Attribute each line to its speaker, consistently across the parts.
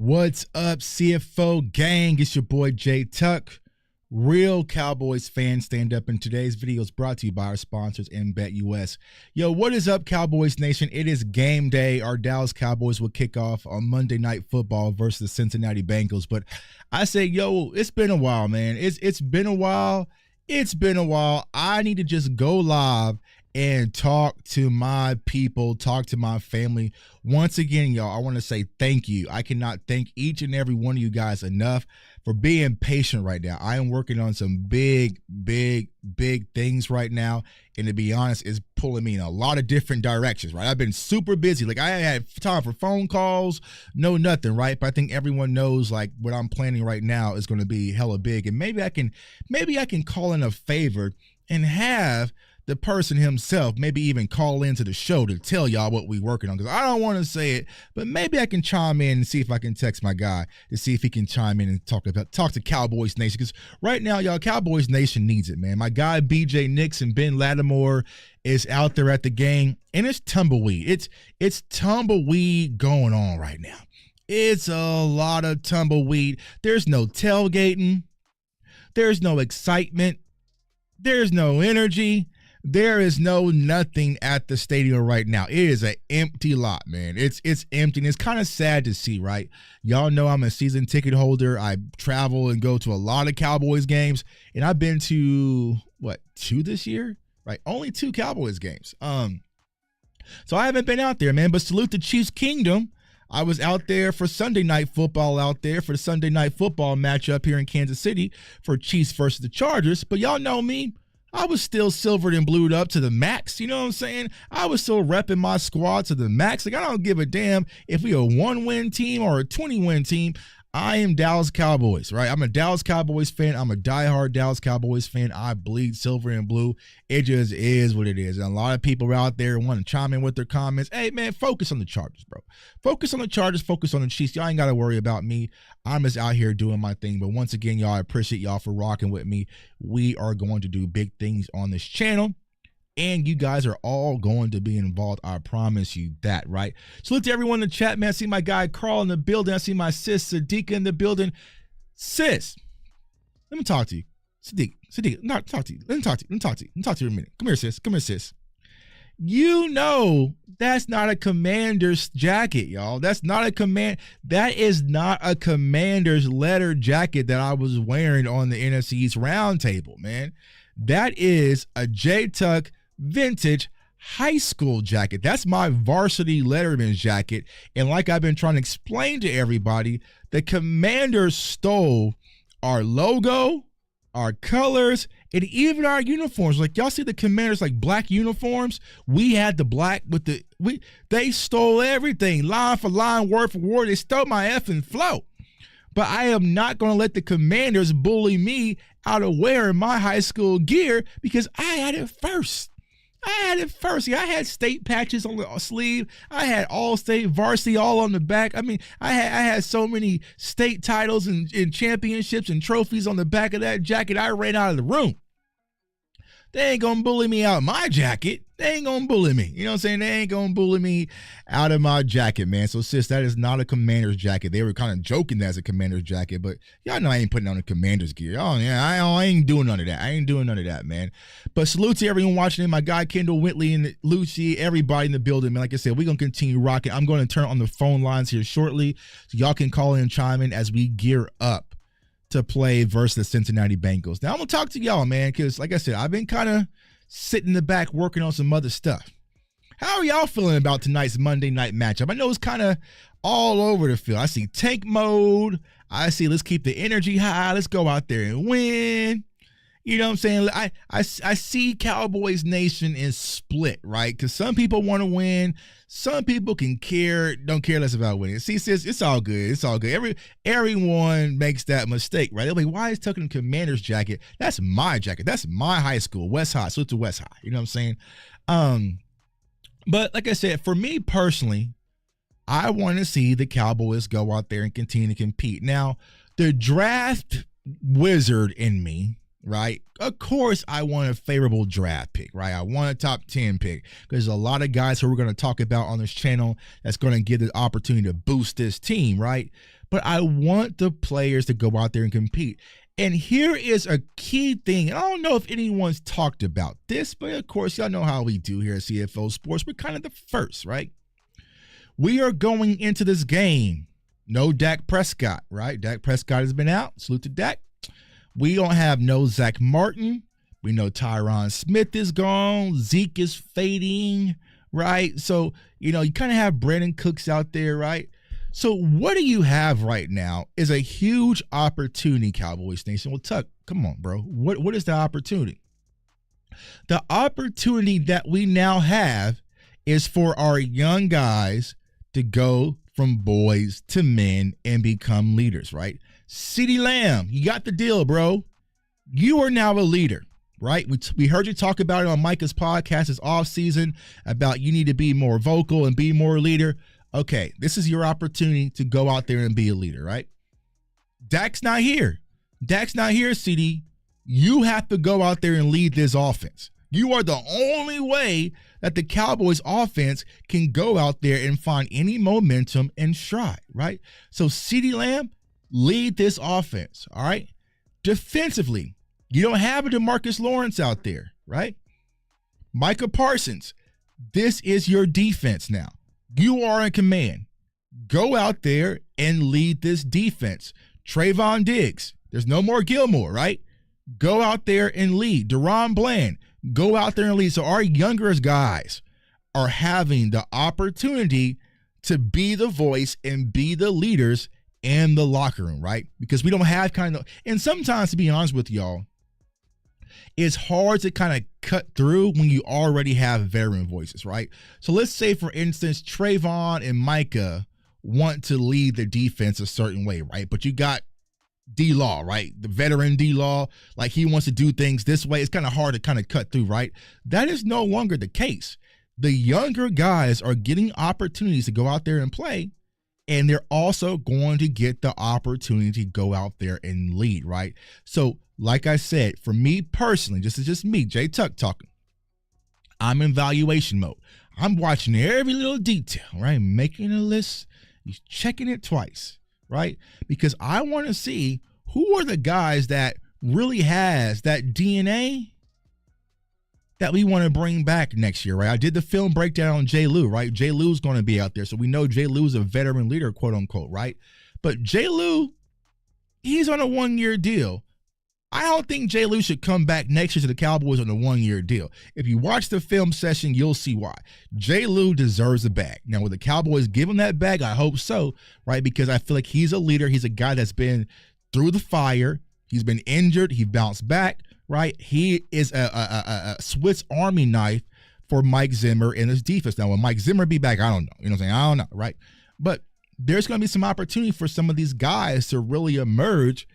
Speaker 1: What's up, CFO gang? It's your boy Jay Tuck. Real Cowboys fans, stand up. And today's video is brought to you by our sponsors in BetUS. Yo, what is up, Cowboys Nation? It is game day. Our Dallas Cowboys will kick off on Monday Night Football versus the Cincinnati Bengals. But I say, yo, it's been a while, man. It's been a while. It's been a while. I need to just go live and talk to my people, talk to my family. Once again, y'all, I want to say thank you. I cannot thank each and every one of you guys enough for being patient right now. I am working on some big things right now. And to be honest, it's pulling me in a lot of different directions, right? I've been super busy. Like, I ain't had time for phone calls, no nothing, right? But I think everyone knows, like, what I'm planning right now is going to be hella big. And maybe I can call in a favor and have the person himself maybe even call into the show to tell y'all what we working on, because I don't want to say it, but maybe I can chime in and see if I can text my guy to see if he can chime in and talk to Cowboys Nation, because right now, y'all, Cowboys Nation needs it, man. My guy BJ Nix and Ben Lattimore is out there at the game, and it's tumbleweed. It's tumbleweed going on right now. It's a lot of tumbleweed. There's no tailgating. There's no excitement. There's no energy. There is no nothing at the stadium right now. It is an empty lot, man. It's empty, and it's kind of sad to see, right? Y'all know I'm a season ticket holder. I travel and go to a lot of Cowboys games, and I've been to, 2 this year? Right, only 2 Cowboys games. So I haven't been out there, man, but salute the Chiefs Kingdom. I was out there for Sunday Night Football out there for the Sunday Night Football matchup here in Kansas City for Chiefs versus the Chargers, but y'all know me. I was still silvered and blued up to the max. You know what I'm saying? I was still repping my squad to the max. Like, I don't give a damn if we a 1-win team or a 20-win team. I am Dallas Cowboys, right? I'm a Dallas Cowboys fan. I'm a diehard Dallas Cowboys fan. I bleed silver and blue. It just is what it is. And a lot of people out there want to chime in with their comments. Hey, man, focus on the Chargers, bro. Focus on the Chargers. Focus on the Chiefs. Y'all ain't got to worry about me. I'm just out here doing my thing. But once again, y'all, I appreciate y'all for rocking with me. We are going to do big things on this channel. And you guys are all going to be involved. I promise you that, right? Salute to everyone in the chat, man. I see my guy Carl in the building. I see my sis Sadiqa in the building. Sis, let me talk to you. Sadiqa, not talk to you. Let me talk to you for a minute. Come here, sis. You know that's not a commander's jacket, y'all. That is not a commander's letter jacket that I was wearing on the NFC East roundtable, man. That is a J Tuck vintage high school jacket. That's my varsity Letterman jacket. And like I've been trying to explain to everybody, the Commanders stole our logo, our colors, and even our uniforms. Like, y'all see the Commanders, like, black uniforms? We had the black with they stole everything. Line for line, word for word. They stole my effing flow. But I am not going to let the Commanders bully me out of wearing my high school gear, because I had it first. Yeah, I had state patches on the sleeve. I had all-state varsity all on the back. I mean, I had so many state titles and championships and trophies on the back of that jacket, I ran out of the room. They ain't going to bully me out of my jacket. They ain't going to bully me. You know what I'm saying? They ain't going to bully me out of my jacket, man. So, sis, that is not a Commander's jacket. They were kind of joking that's a Commander's jacket, but y'all know I ain't putting on a Commander's gear. Oh, yeah, I ain't doing none of that. Man. But salute to everyone watching. My guy, Kendall Whitley and Lucy, everybody in the building, man. Like I said, we're going to continue rocking. I'm going to turn on the phone lines here shortly so y'all can call in and chime in as we gear up to play versus the Cincinnati Bengals. Now, I'm going to talk to y'all, man, because, like I said, I've been kind of sitting in the back working on some other stuff. How are y'all feeling about tonight's Monday night matchup? I know it's kind of all over the field. I see tank mode. I see let's keep the energy high. Let's go out there and win. You know what I'm saying? I see Cowboys Nation is split, right? Because some people want to win. Some people don't care less about winning. See, sis, it's all good. It's all good. Everyone makes that mistake, right? They're like, why is Tucker in Commander's jacket? That's my jacket. That's my high school, West High. Salute to West High. You know what I'm saying? But like I said, for me personally, I want to see the Cowboys go out there and continue to compete. Now, the draft wizard in me, right? Of course, I want a favorable draft pick, right? I want a top 10 pick because there's a lot of guys who we're going to talk about on this channel that's going to give the opportunity to boost this team, right? But I want the players to go out there and compete. And here is a key thing. I don't know if anyone's talked about this, but of course, y'all know how we do here at CFO Sports. We're kind of the first, right? We are going into this game. No Dak Prescott, right? Dak Prescott has been out. Salute to Dak. We don't have no Zach Martin. We know Tyron Smith is gone. Zeke is fading, right? So, you kind of have Brandon Cooks out there, right? So what do you have right now is a huge opportunity, Cowboys Nation. Well, Tuck, come on, bro. What is the opportunity? The opportunity that we now have is for our young guys to go from boys to men and become leaders, right? CeeDee Lamb, you got the deal, bro. You are now a leader, right? We heard you talk about it on Micah's podcast this offseason about you need to be more vocal and be more leader. Okay, this is your opportunity to go out there and be a leader, right? Dak's not here. Dak's not here, CD. You have to go out there and lead this offense. You are the only way that the Cowboys offense can go out there and find any momentum and stride, right? So CeeDee Lamb, lead this offense, all right? Defensively, you don't have a DeMarcus Lawrence out there, right? Micah Parsons, this is your defense now. You are in command. Go out there and lead this defense. Trayvon Diggs, there's no more Gilmore, right? Go out there and lead. Deron Bland, go out there and lead. So our younger guys are having the opportunity to be the voice and be the leaders in the locker room, right? Because we don't have and sometimes, to be honest with y'all, it's hard to kind of cut through when you already have veteran voices, right? So let's say, for instance, Trayvon and Micah want to lead the defense a certain way, right? But you got D-Law, right? The veteran D-Law, like he wants to do things this way. It's kind of hard to kind of cut through, right? That is no longer the case. The younger guys are getting opportunities to go out there and play, and they're also going to get the opportunity to go out there and lead, right? So, like I said, for me personally, this is just me, Jay Tuck talking. I'm in evaluation mode. I'm watching every little detail, right? Making a list, checking it twice, right? Because I want to see who are the guys that really has that DNA that we want to bring back next year, right? I did the film breakdown on Jay Lou, right? Jay Lou's going to be out there. So we know Jay Lou's a veteran leader, quote unquote, right? But Jay Lou, he's on a 1-year deal. I don't think Jay Lou should come back next year to the Cowboys on a 1-year deal. If you watch the film session, you'll see why. Jay Lou deserves a bag. Now, will the Cowboys give him that bag? I hope so, right? Because I feel like he's a leader. He's a guy that's been through the fire. He's been injured. He bounced back, right? He is a Swiss Army knife for Mike Zimmer and his defense. Now, will Mike Zimmer be back? I don't know. You know what I'm saying? I don't know, right? But there's going to be some opportunity for some of these guys to really emerge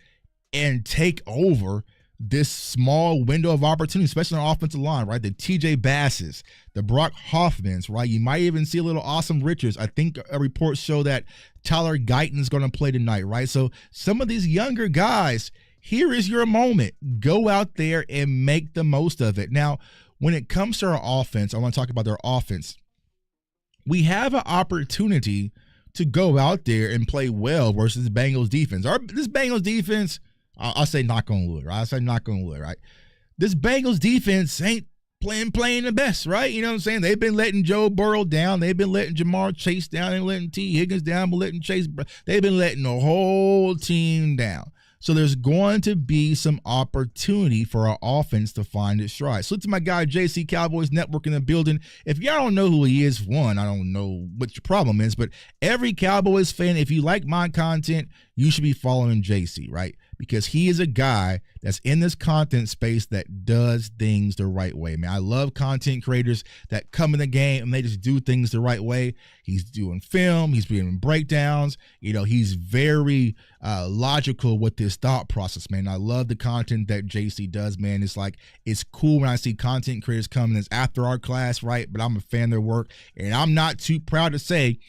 Speaker 1: and take over this small window of opportunity, especially on offensive line, right? The TJ Basses, the Brock Hoffmans, right? You might even see a little Awesome Richards. I think reports show that Tyler Guyton's going to play tonight, right? So some of these younger guys, here is your moment. Go out there and make the most of it. Now, when it comes to our offense, I want to talk about their offense. We have an opportunity to go out there and play well versus the Bengals defense. This Bengals defense, I'll say knock on wood, right? I'll say knock on wood, right? This Bengals defense ain't playing the best, right? You know what I'm saying? They've been letting Joe Burrow down. They've been letting Jamar Chase down. They've been letting T. Higgins down, but letting Chase. They've been letting the whole team down. So there's going to be some opportunity for our offense to find its stride. So to my guy, JC Cowboys Network in the building. If y'all don't know who he is, one, I don't know what your problem is, but every Cowboys fan, if you like my content, you should be following JC, right? Because he is a guy that's in this content space that does things the right way, man. I love content creators that come in the game and they just do things the right way. He's doing film. He's doing breakdowns. You know, he's very logical with his thought process, man. I love the content that JC does, man. It's like, it's cool when I see content creators coming. It's after our class, right? But I'm a fan of their work, and I'm not too proud to say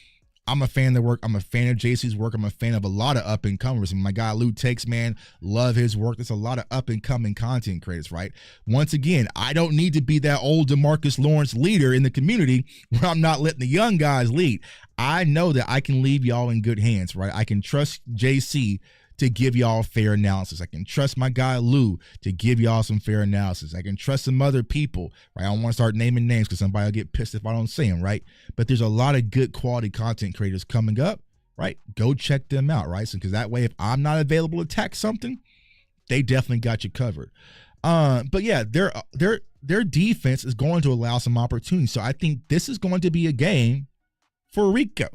Speaker 1: I'm a fan of the work. I'm a fan of JC's work. I'm a fan of a lot of up and comers. And my guy Lou Takes, man, love his work. There's a lot of up and coming content creators, right? Once again, I don't need to be that old DeMarcus Lawrence leader in the community where I'm not letting the young guys lead. I know that I can leave y'all in good hands, right? I can trust JC to give y'all fair analysis. I can trust my guy Lou to give y'all some fair analysis. I can trust some other people, right? I don't want to start naming names because somebody will get pissed if I don't say them, right? But there's a lot of good quality content creators coming up, right? Go check them out, right? So because that way, if I'm not available to attack something, they definitely got you covered. But yeah, their defense is going to allow some opportunities. So I think this is going to be a game for Rico.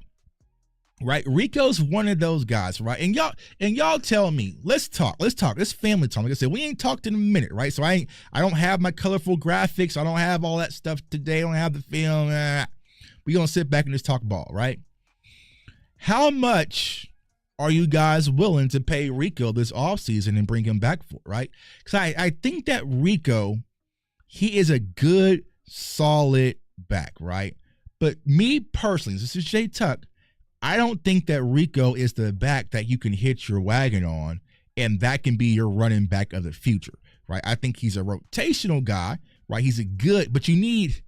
Speaker 1: Right, Rico's one of those guys, right? And y'all tell me, let's talk. It's family talk. Like I said, we ain't talked in a minute, right? So I don't have my colorful graphics. I don't have all that stuff today. I don't have the film. We gonna sit back and just talk ball, right? How much are you guys willing to pay Rico this offseason and bring him back for, right? Because I think that Rico, he is a good, solid back, right? But me personally, this is Jay Tuck, I don't think that Rico is the back that you can hitch your wagon on, and that can be your running back of the future, right? I think he's a rotational guy, right? He's a good, but you need,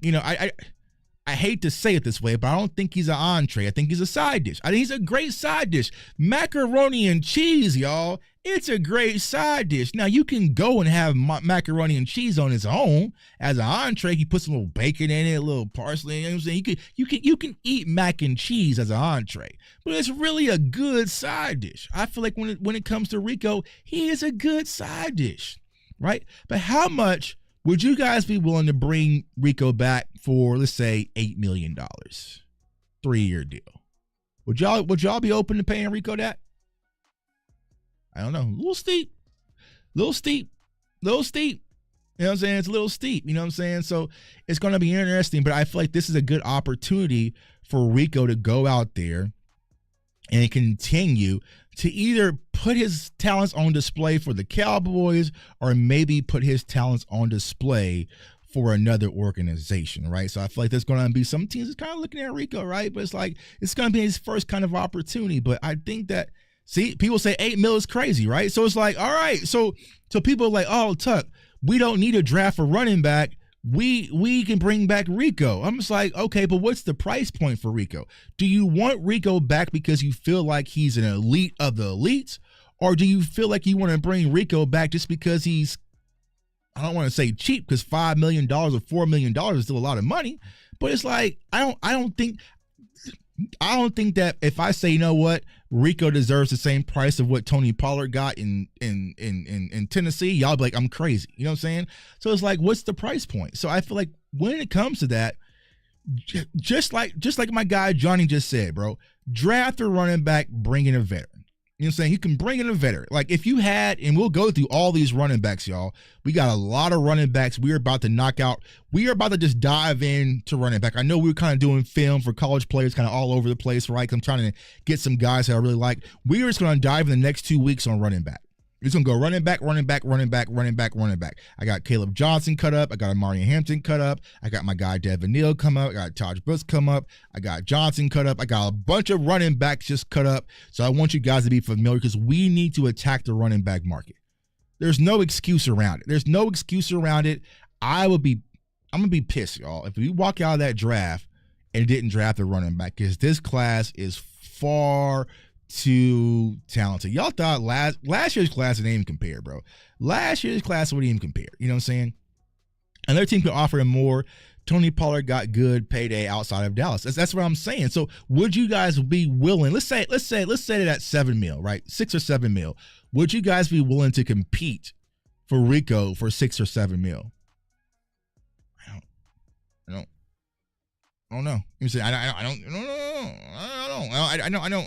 Speaker 1: I hate to say it this way, but I don't think he's an entree. I think he's a side dish. I think he's a great side dish. Macaroni and cheese, y'all. It's a great side dish. Now, you can go and have macaroni and cheese on its own as an entree. You put some little bacon in it, a little parsley. You know what I'm saying? You can eat mac and cheese as an entree, but it's really a good side dish. I feel like when it comes to Rico, he is a good side dish, right? But how much would you guys be willing to bring Rico back for, let's say, $8 million, 3-year deal? Would y'all be open to paying Rico that? I don't know. A little steep. You know what I'm saying? It's a little steep. You know what I'm saying? So it's going to be interesting, but I feel like this is a good opportunity for Rico to go out there and continue to either put his talents on display for the Cowboys or maybe put his talents on display for another organization, right? So I feel like there's going to be some teams that's kind of looking at Rico, right? But it's like, it's going to be his first kind of opportunity. But I think that, see, people say 8 mil is crazy, right? So it's like, all right, so people are like, oh, Tuck, we don't need to draft a running back. We can bring back Rico. I'm just like, okay, but what's the price point for Rico? Do you want Rico back because you feel like he's an elite of the elites? Or do you feel like you want to bring Rico back just because he's, I don't want to say cheap, because $5 million or $4 million is still a lot of money. But it's like, I don't think that if I say, you know what, Rico deserves the same price of what Tony Pollard got in Tennessee, y'all be like, I'm crazy. You know what I'm saying? So it's like, what's the price point? So I feel like when it comes to that, just like my guy Johnny just said, bro, draft a running back, bring in a veteran. You know what I'm saying? You can bring in a veteran. Like if you had, and we'll go through all these running backs, y'all. We got a lot of running backs we're about to knock out. We are about to just dive into running back. I know we were kind of doing film for college players kind of all over the place, right? I'm trying to get some guys that I really like. We are just going to dive in the next 2 weeks on running back. It's going to go running back. I got Caleb Johnson cut up. I got Amari Hampton cut up. I got my guy Devin Neal come up. I got Taj Brooks come up. I got Johnson cut up. I got a bunch of running backs just cut up. So I want you guys to be familiar because we need to attack the running back market. There's no excuse around it. I'm going to be pissed, y'all, if we walk out of that draft and didn't draft a running back, because this class is far too talented. Y'all thought last year's class didn't even compare, bro. Last year's class wouldn't even compare. You know what I'm saying? Another team could offer him more. Tony Pollard got good payday outside of Dallas. That's what I'm saying. So would you guys be willing? Let's say it at 7 mil, right? 6 or 7 mil. Would you guys be willing to compete for Rico for 6 or 7 mil? I don't know. You say I don't know.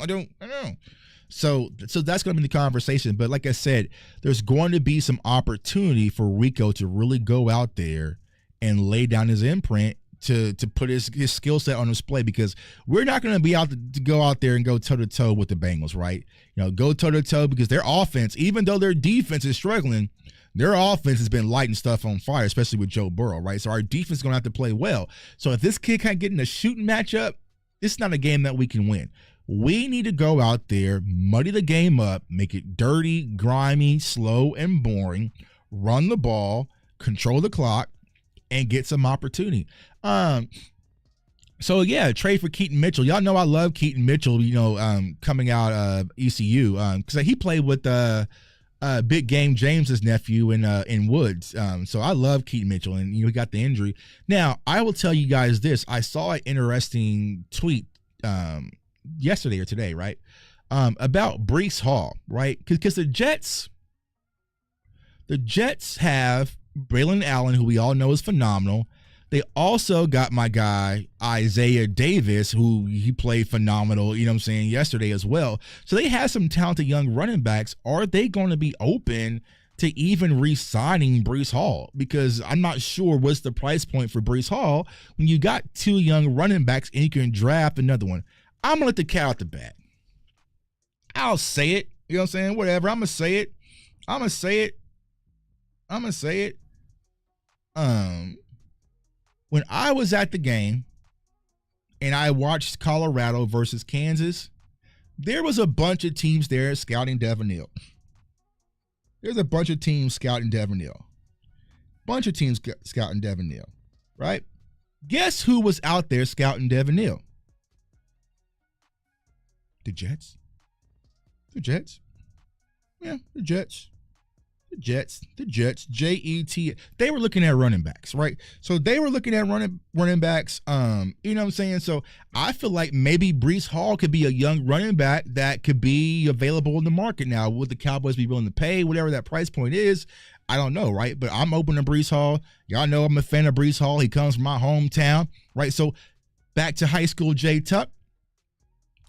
Speaker 1: So that's going to be the conversation. But like I said, there's going to be some opportunity for Rico to really go out there and lay down his imprint to put his skill set on display, because we're not going to be out to go out there and go toe to toe with the Bengals, right? You know, go toe to toe, because their offense, even though their defense is struggling, their offense has been lighting stuff on fire, especially with Joe Burrow, right? So our defense is going to have to play well. So if this kid can't get in a shooting matchup, This is not a game that we can win. We need to go out there, muddy the game up, make it dirty, grimy, slow, and boring, run the ball, control the clock, and get some opportunity. So yeah, trade for Keaton Mitchell. Y'all know I love Keaton Mitchell, coming out of ECU, because he played with Big Game James's nephew in Woods. So I love Keaton Mitchell, and he got the injury. Now, I will tell you guys this. I saw an interesting tweet yesterday or today, right? About Breece Hall, right? Because the Jets have Braylon Allen, who we all know is phenomenal. They also got my guy Isaiah Davis, who he played phenomenal, yesterday as well. So they have some talented young running backs. Are they going to be open to even re-signing Breece Hall? Because I'm not sure what's the price point for Breece Hall when you got two young running backs and you can draft another one. I'm going to let the cat out the bag. I'll say it. You know what I'm saying? Whatever. I'm going to say it. When I was at the game and I watched Colorado versus Kansas, there was a bunch of teams there scouting Devin Neal. There's a bunch of teams scouting Devin Neal. Right? Guess who was out there scouting Devin Neal? The Jets. Yeah, the Jets. Jet. They were looking at running backs, right? So they were looking at running backs. You know what I'm saying? So I feel like maybe Breece Hall could be a young running back that could be available in the market now. Would the Cowboys be willing to pay whatever that price point is? I don't know, right? But I'm open to Breece Hall. Y'all know I'm a fan of Breece Hall. He comes from my hometown, right? So back to high school, J Tuck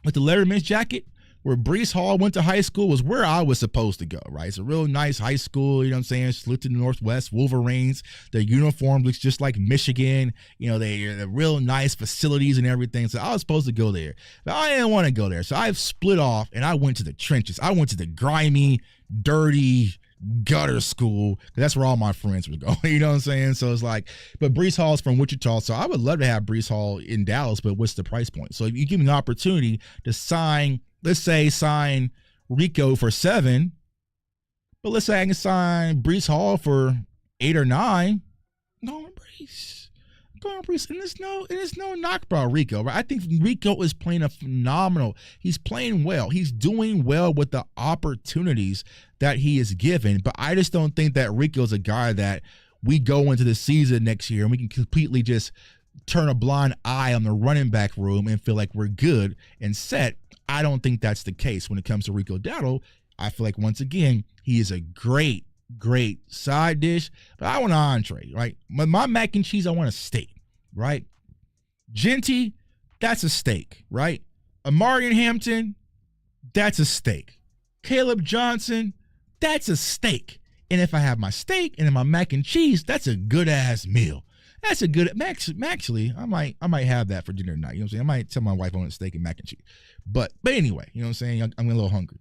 Speaker 1: with the Letterman's jacket. Where Breece Hall went to high school was where I was supposed to go, right? It's a real nice high school, salute to the Northwest, Wolverines. Their uniform looks just like Michigan. They're real nice facilities and everything. So I was supposed to go there. But I didn't want to go there. So I've split off and I went to the trenches. I went to the grimy, dirty, gutter school. That's where all my friends were going. You know what I'm saying? So it's like, but Breece Hall is from Wichita. So I would love to have Breece Hall in Dallas, but what's the price point? So if you give me an opportunity to sign Rico for 7, but let's say I can sign Breece Hall for 8 or 9. Go on Breece. And there's no knock about Rico, right? I think Rico is playing he's playing well. He's doing well with the opportunities that he is given, but I just don't think that Rico's a guy that we go into the season next year and we can completely just turn a blind eye on the running back room and feel like we're good and set. I don't think that's the case when it comes to Rico Dowdle. I feel like, once again, he is a great side dish, but I want an entree, right? My mac and cheese, I want a steak, right? Genty, that's a steak, right? Amarian Hampton, that's a steak. Caleb Johnson, that's a steak. And if I have my steak and then my mac and cheese, that's a good-ass meal. That's a good, actually, I might have that for dinner tonight. You know what I'm saying? I might tell my wife I want a steak and mac and cheese. But anyway, you know what I'm saying? I'm a little hungry.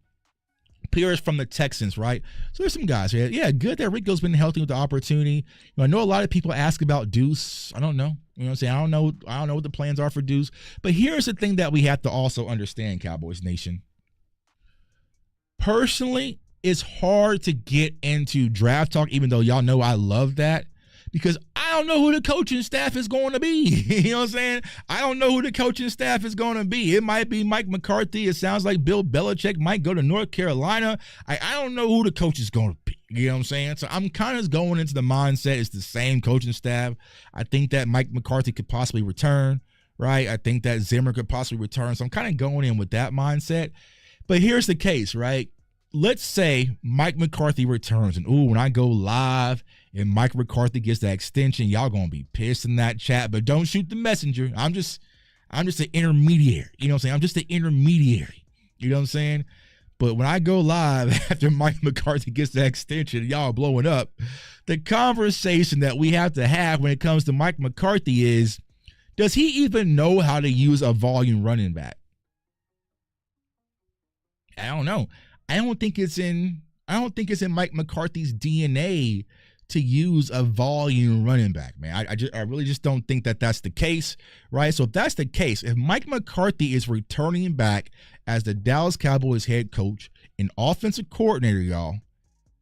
Speaker 1: Pierce from the Texans, right? So there's some guys here. Yeah, good that Rico's been healthy with the opportunity. I know a lot of people ask about Deuce. I don't know. You know what I'm saying? I don't know what the plans are for Deuce. But here's the thing that we have to also understand, Cowboys Nation. Personally, it's hard to get into draft talk, even though y'all know I love that. Because I don't know who the coaching staff is going to be. You know what I'm saying? I don't know who the coaching staff is going to be. It might be Mike McCarthy. It sounds like Bill Belichick might go to North Carolina. I don't know who the coach is going to be. You know what I'm saying? So I'm kind of going into the mindset it's the same coaching staff. I think that Mike McCarthy could possibly return, right? I think that Zimmer could possibly return. So I'm kind of going in with that mindset. But here's the case, right? Let's say Mike McCarthy returns, and when I go live and Mike McCarthy gets that extension, y'all gonna be pissed in that chat. But don't shoot the messenger. I'm just an intermediary. You know what I'm saying? I'm just an intermediary. You know what I'm saying? But when I go live after Mike McCarthy gets that extension, y'all blowing up. The conversation that we have to have when it comes to Mike McCarthy is, does he even know how to use a volume running back? I don't know. I don't think it's in Mike McCarthy's DNA to use a volume running back, man. I really just don't think that that's the case, right? So if that's the case, if Mike McCarthy is returning back as the Dallas Cowboys head coach and offensive coordinator, y'all,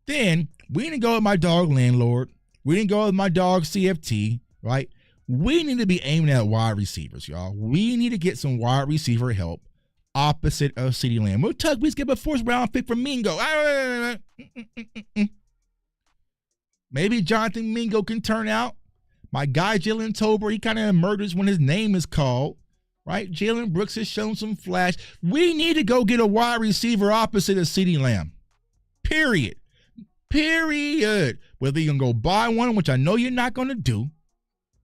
Speaker 1: then we need to go with my dog landlord. We didn't go with my dog CFT, right? We need to be aiming at wide receivers, y'all. We need to get some wide receiver help opposite of CeeDee Lamb. We'll please get a 4th round pick from Mingo. Maybe Jonathan Mingo can turn out. My guy Jalen Tolbert, he kind of emerges when his name is called, right? Jalen Brooks has shown some flash. We need to go get a wide receiver opposite of CeeDee Lamb. Period. Whether you're going to go buy one, which I know you're not going to do,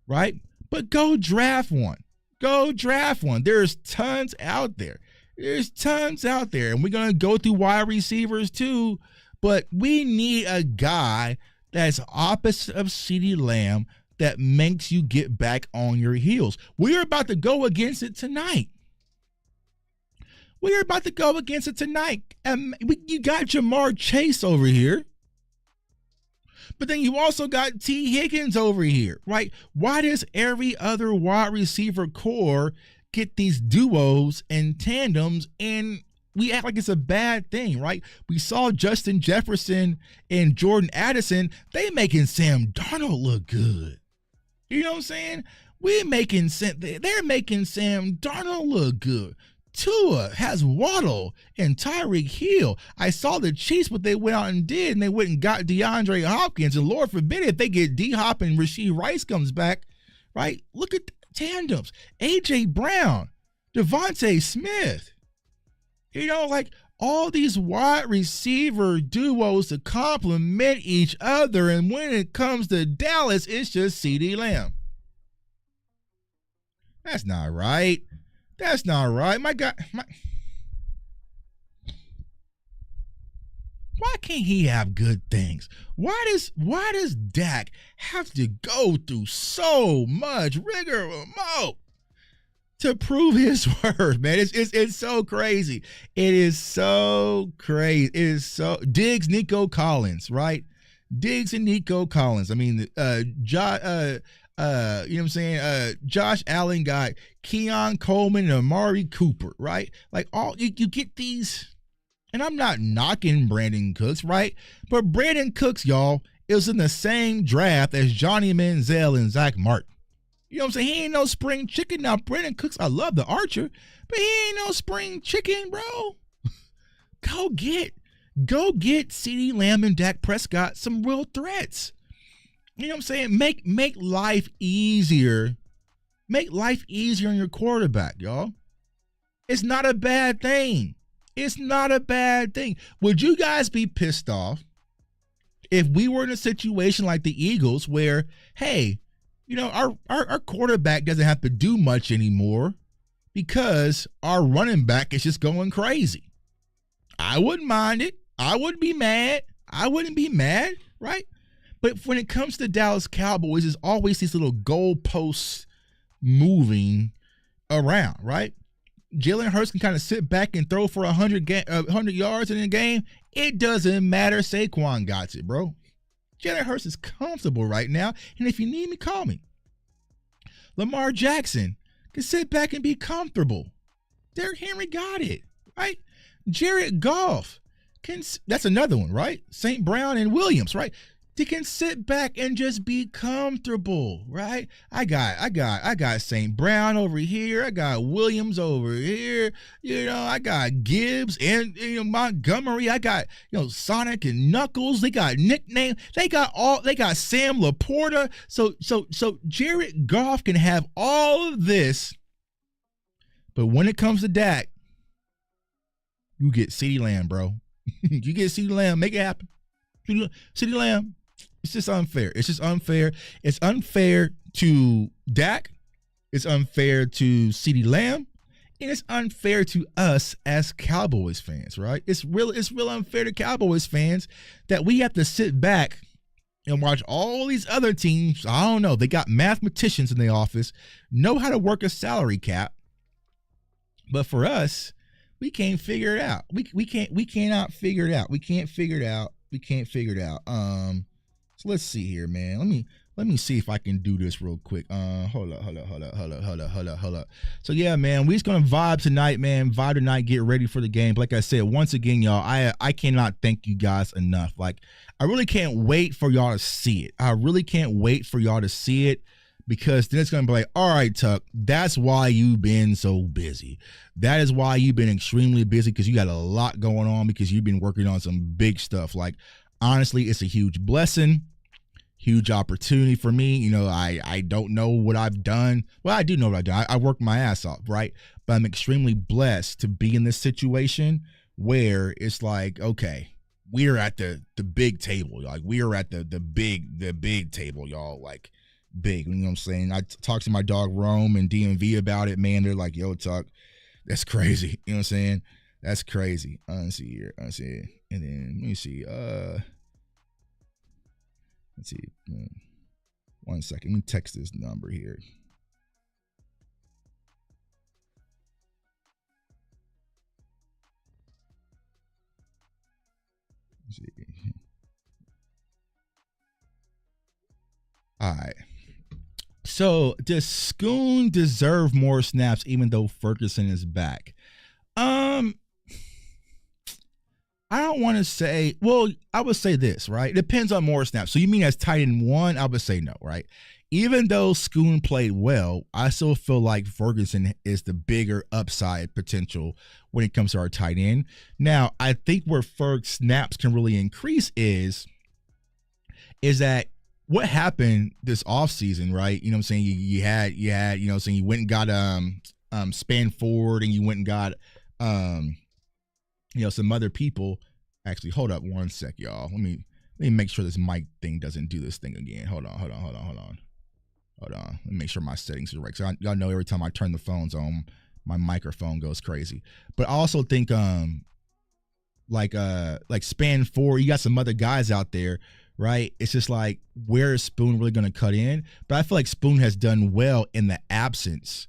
Speaker 1: right? But go draft one. There's tons out there. And we're going to go through wide receivers too. But we need a guy that's opposite of CeeDee Lamb that makes you get back on your heels. We're about to go against it tonight. You got Jamar Chase over here. But then you also got T. Higgins over here, right? Why does every other wide receiver core get these duos and tandems, and we act like it's a bad thing, right? We saw Justin Jefferson and Jordan Addison. They're making Sam Darnold look good. You know what I'm saying? They're making Sam Darnold look good. Tua has Waddle and Tyreek Hill. I saw the Chiefs, what they went out and did, and they went and got DeAndre Hopkins. And Lord forbid if they get D-Hop and Rashee Rice comes back, right? Look at the tandems. A.J. Brown, Devontae Smith. You know, like all these wide receiver duos to complement each other. And when it comes to Dallas, it's just CeeDee Lamb. That's not right. My God. Why can't he have good things? Why does Dak have to go through so much rigmarole to prove his worth, man? It's so crazy. It is so crazy. It is so Diggs, Nico Collins, right? Diggs and Nico Collins. I mean, you know what I'm saying? Josh Allen got Keon Coleman and Amari Cooper, right? Like all you get these, and I'm not knocking Brandon Cooks, right? But Brandon Cooks, y'all, is in the same draft as Johnny Manziel and Zach Martin. You know what I'm saying? He ain't no spring chicken. Now, Brandon Cooks, I love the Archer, but he ain't no spring chicken, bro. Go get CeeDee Lamb and Dak Prescott some real threats. You know what I'm saying? Make life easier. Make life easier on your quarterback, y'all. It's not a bad thing. Would you guys be pissed off if we were in a situation like the Eagles where, hey, you know, our quarterback doesn't have to do much anymore because our running back is just going crazy? I wouldn't mind it. I wouldn't be mad, right? But when it comes to Dallas Cowboys, there's always these little goalposts moving around, right? Jalen Hurts can kind of sit back and throw for 100 yards in a game. It doesn't matter. Saquon got it, bro. Jalen Hurts is comfortable right now, and if you need me, call me. Lamar Jackson can sit back and be comfortable. Derrick Henry got it, right? Jared Goff that's another one, right? St. Brown and Williams, right? They can sit back and just be comfortable, right? I got St. Brown over here. I got Williams over here. You know, I got Gibbs and Montgomery. I got Sonic and Knuckles. They got nicknames. They got Sam Laporta. So Jared Goff can have all of this, but when it comes to Dak, you get CeeDee Lamb, bro. You get CeeDee Lamb. Make it happen. CeeDee Lamb. It's just unfair. It's unfair to Dak. It's unfair to CeeDee Lamb. And it's unfair to us as Cowboys fans, right? It's real unfair to Cowboys fans that we have to sit back and watch all these other teams. I don't know. They got mathematicians in the office, know how to work a salary cap. But for us, we can't figure it out. We cannot figure it out. We can't figure it out. So let's see here, man. Let me see if I can do this real quick. Hold up. So yeah, man, we just gonna vibe tonight, man. Vibe tonight, get ready for the game. Like I said, once again, y'all, I cannot thank you guys enough. Like, I really can't wait for y'all to see it. I really can't wait for y'all to see it, because then it's gonna be like, all right, Tuck, that's why you've been so busy. That is why you've been extremely busy, because you got a lot going on, because you've been working on some big stuff. Like, honestly, it's a huge blessing. Huge opportunity for me. You know, I don't know what I've done. Well, I do know what I've done. I worked my ass off, right? But I'm extremely blessed to be in this situation where it's like, okay, we're at the big table. Like, we are at the big table, y'all. Like, big. You know what I'm saying? I talked to my dog Rome and DMV about it, man. They're like, yo, Tuck, that's crazy. You know what I'm saying? That's crazy. Let's see here. Let's see. And then let me see. Let's see. 1 second. Let me text this number here. Let's see. All right. So, does Schoon deserve more snaps even though Ferguson is back? I don't want to say, well, I would say this, right? It depends on more snaps. So you mean as tight end one? I would say no, right? Even though Schoon played well, I still feel like Ferguson is the bigger upside potential when it comes to our tight end. Now, I think where Ferg's snaps can really increase is that what happened this offseason, right? You know what I'm saying? You had, you know what I'm saying, you went and got Span Ford, and you went and got you know, some other people. Actually, hold up 1 sec, y'all. Let me make sure this mic thing doesn't do this thing again. Hold on. Let me make sure my settings are right. So y'all know every time I turn the phones on, my microphone goes crazy. But I also think like Span 4, you got some other guys out there, right? It's just like, where is Spoon really going to cut in? But I feel like Spoon has done well in the absence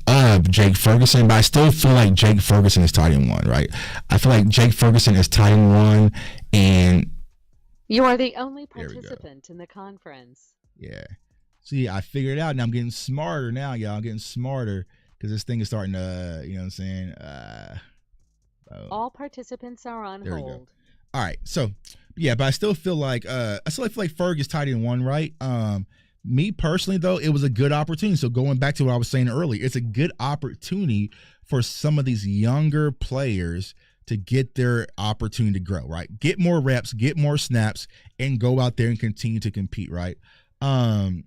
Speaker 1: of Jake Ferguson, but I still feel like Jake Ferguson is tight end one, right? I feel like Jake Ferguson is tight end one, and
Speaker 2: you are the only participant in the conference.
Speaker 1: Yeah. See, I figured it out, and I'm getting smarter now, y'all. I'm getting smarter because this thing is starting to, you know what I'm saying?
Speaker 2: All participants are on hold.
Speaker 1: All right, so yeah, but I still feel like Ferg is tight end one, right? Me personally, though, it was a good opportunity. So going back to what I was saying earlier, it's a good opportunity for some of these younger players to get their opportunity to grow, right? Get more reps, get more snaps, and go out there and continue to compete, right? Am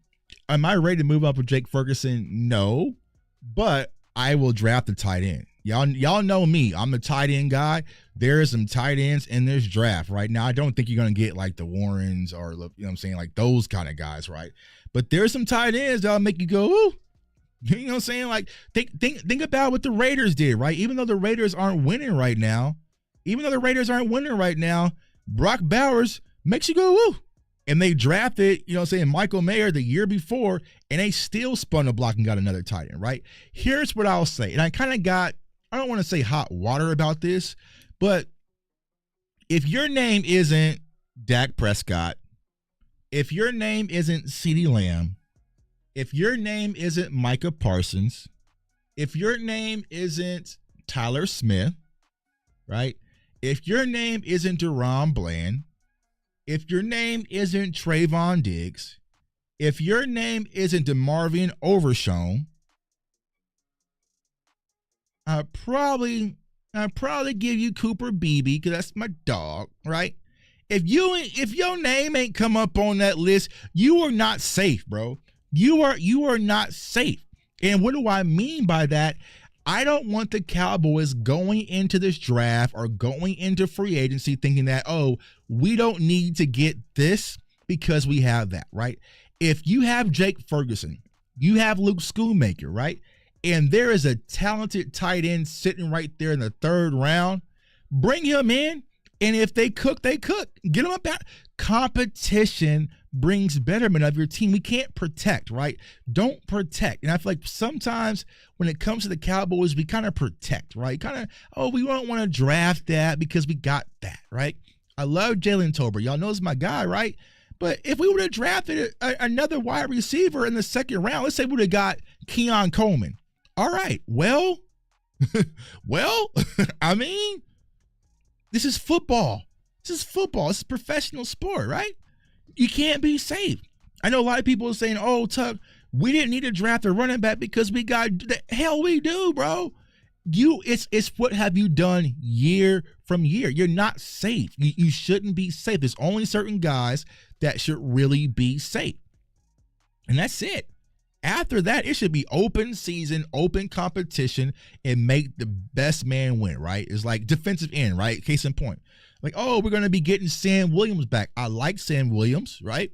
Speaker 1: I ready to move up with Jake Ferguson? No, but I will draft a tight end. Y'all know me. I'm a tight end guy. There are some tight ends in this draft right now. I don't think you're going to get like the Warrens or, you know what I'm saying, like those kind of guys, right? But there's some tight ends that'll make you go, ooh. You know what I'm saying? Like, think about what the Raiders did, right? Even though the Raiders aren't winning right now, Brock Bowers makes you go, ooh. And they drafted, you know what I'm saying, Michael Mayer the year before, and they still spun the block and got another tight end, right? Here's what I'll say. And I kind of got, I don't want to say hot water about this, but if your name isn't Dak Prescott, if your name isn't CeeDee Lamb, if your name isn't Micah Parsons, if your name isn't Tyler Smith, right? If your name isn't Deron Bland, if your name isn't Trayvon Diggs, if your name isn't DeMarvion Overshown, I'd probably give you Cooper Beebe because that's my dog, right? If your name ain't come up on that list, you are not safe, bro. You are not safe. And what do I mean by that? I don't want the Cowboys going into this draft or going into free agency thinking that, oh, we don't need to get this because we have that, right? If you have Jake Ferguson, you have Luke Schoonmaker, right? And there is a talented tight end sitting right there in the third round, bring him in. And if they cook, they cook. Get them up out. Competition brings betterment of your team. We can't protect, right? Don't protect. And I feel like sometimes when it comes to the Cowboys, we kind of protect, right? We don't want to draft that because we got that, right? I love Jalen Tolbert. Y'all know it's my guy, right? But if we would have drafted another wide receiver in the second round, let's say we would have got Keon Coleman. All right, well, I mean, this is football. This is football. This is professional sport, right? You can't be safe. I know a lot of people are saying, oh, Tuck, we didn't need to draft a running back because we got the hell we do, bro. It's what have you done year from year? You're not safe. You shouldn't be safe. There's only certain guys that should really be safe. And that's it. After that, it should be open season, open competition, and make the best man win, right? It's like defensive end, right? Case in point. Like, oh, we're going to be getting Sam Williams back. I like Sam Williams, right?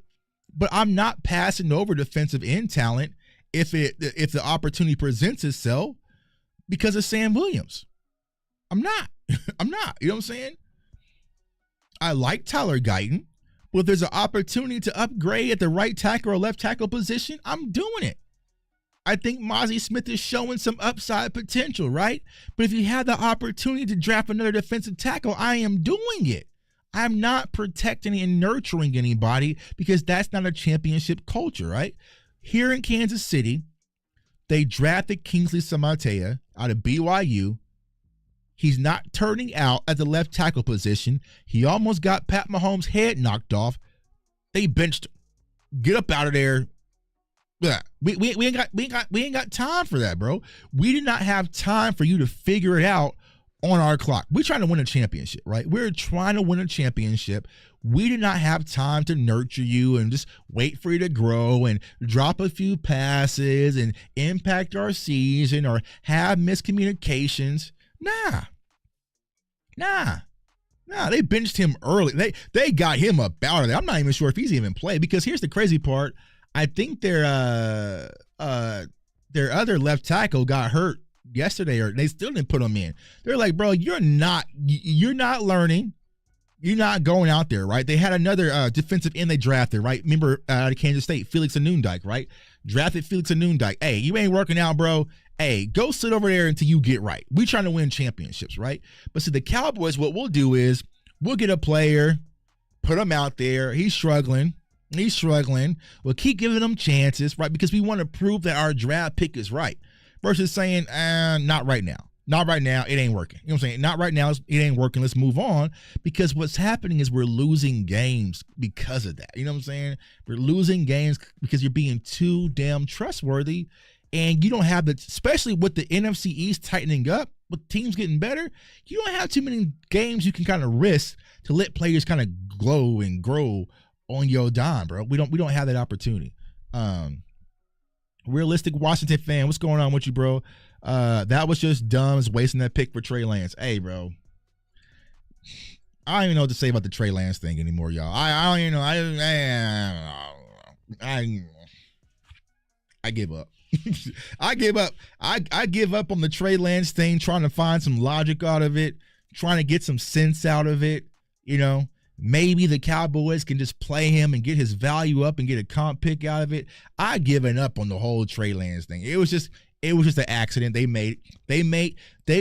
Speaker 1: But I'm not passing over defensive end talent if the opportunity presents itself because of Sam Williams. I'm not. I'm not. You know what I'm saying? I like Tyler Guyton, but if there's an opportunity to upgrade at the right tackle or left tackle position, I'm doing it. I think Mozzie Smith is showing some upside potential, right? But if you have the opportunity to draft another defensive tackle, I am doing it. I'm not protecting and nurturing anybody because that's not a championship culture, right? Here in Kansas City, they drafted Kingsley Samatea out of BYU. He's not turning out at the left tackle position. He almost got Pat Mahomes' head knocked off. They benched him. Get up out of there. Yeah, we ain't got time for that, bro. We did not have time for you to figure it out on our clock. We're trying to win a championship, right? We're trying to win a championship. We did not have time to nurture you and just wait for you to grow and drop a few passes and impact our season or have miscommunications. Nah. They benched him early. They got him up out of there. I'm not even sure if he's even played because here's the crazy part. I think their other left tackle got hurt yesterday, or they still didn't put him in. They're like, bro, you're not learning. You're not going out there, right? They had another defensive end they drafted, right? Remember out of Kansas State, Felix Anundike, right? Drafted Felix Anundike. Hey, you ain't working out, bro. Hey, go sit over there until you get right. We trying to win championships, right? But see, the Cowboys, what we'll do is we'll get a player, put him out there. He's struggling. We'll keep giving him chances, right? Because we want to prove that our draft pick is right. Versus saying, not right now. Not right now. It ain't working. You know what I'm saying? Not right now. It ain't working. Let's move on. Because what's happening is we're losing games because of that. You know what I'm saying? We're losing games because you're being too damn trustworthy. And you don't have the, especially with the NFC East tightening up, with teams getting better, you don't have too many games you can kind of risk to let players kind of glow and grow on your dime, bro. We don't have that opportunity. Realistic Washington fan, what's going on with you, bro? That was just dumb. It's wasting that pick for Trey Lance. Hey, bro. I don't even know what to say about the Trey Lance thing anymore, y'all. I don't even know. I give up. I give up. I give up on the Trey Lance thing, trying to find some logic out of it, trying to get some sense out of it, you know. Maybe the Cowboys can just play him and get his value up and get a comp pick out of it. I given up on the whole Trey Lance thing. It was just an accident they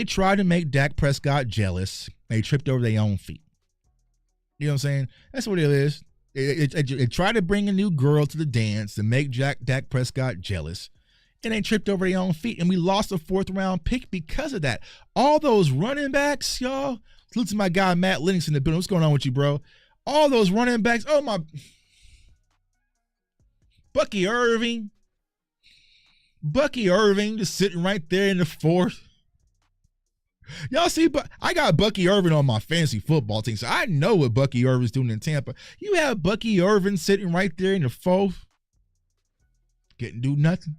Speaker 1: tried to make Dak Prescott jealous. They tripped over their own feet. You know what I'm saying? That's what it is. It tried to bring a new girl to the dance and make Dak Prescott jealous. And they tripped over their own feet. And we lost a 4th round pick because of that. All those running backs, y'all. Salute to my guy, Matt Lennox in the building. What's going on with you, bro? All those running backs. Oh, my. Bucky Irving just sitting right there in the 4th. Y'all see, but I got Bucky Irving on my fantasy football team, so I know what Bucky Irvin's doing in Tampa. You have Bucky Irving sitting right there in the 4th. Couldn't do nothing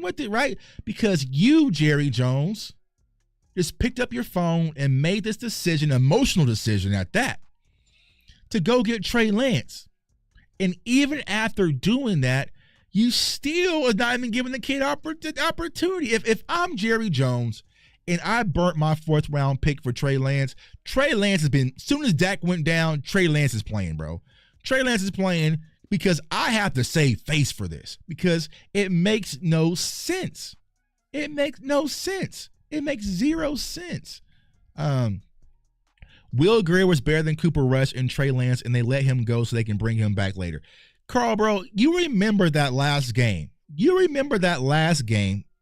Speaker 1: with it, right? Because you, Jerry Jones, just picked up your phone and made this decision, emotional decision at that, to go get Trey Lance. And even after doing that, you still are not even giving the kid opportunity. If I'm Jerry Jones and I burnt my 4th round pick for Trey Lance has been, as soon as Dak went down, Trey Lance is playing, bro. Trey Lance is playing because I have to save face for this because it makes no sense. It makes no sense. It makes zero sense. Will Greer was better than Cooper Rush and Trey Lance, and they let him go so they can bring him back later. Carl, bro, you remember that last game.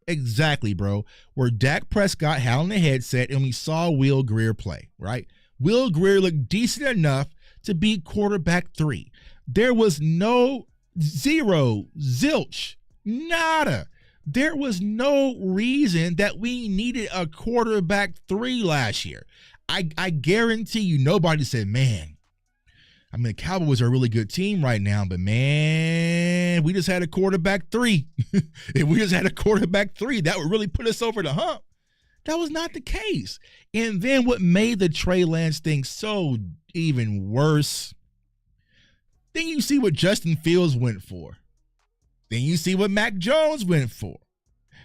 Speaker 1: Exactly, bro, where Dak Prescott had on the headset and we saw Will Greer play, right? Will Greer looked decent enough to be quarterback 3. There was no zilch, nada. There was no reason that we needed a quarterback 3 last year. I guarantee you nobody said, man, I mean, the Cowboys are a really good team right now, but man, we just had a quarterback 3. If we just had a quarterback 3, that would really put us over the hump. That was not the case. And then what made the Trey Lance thing so even worse, then you see what Justin Fields went for. Then you see what Mac Jones went for.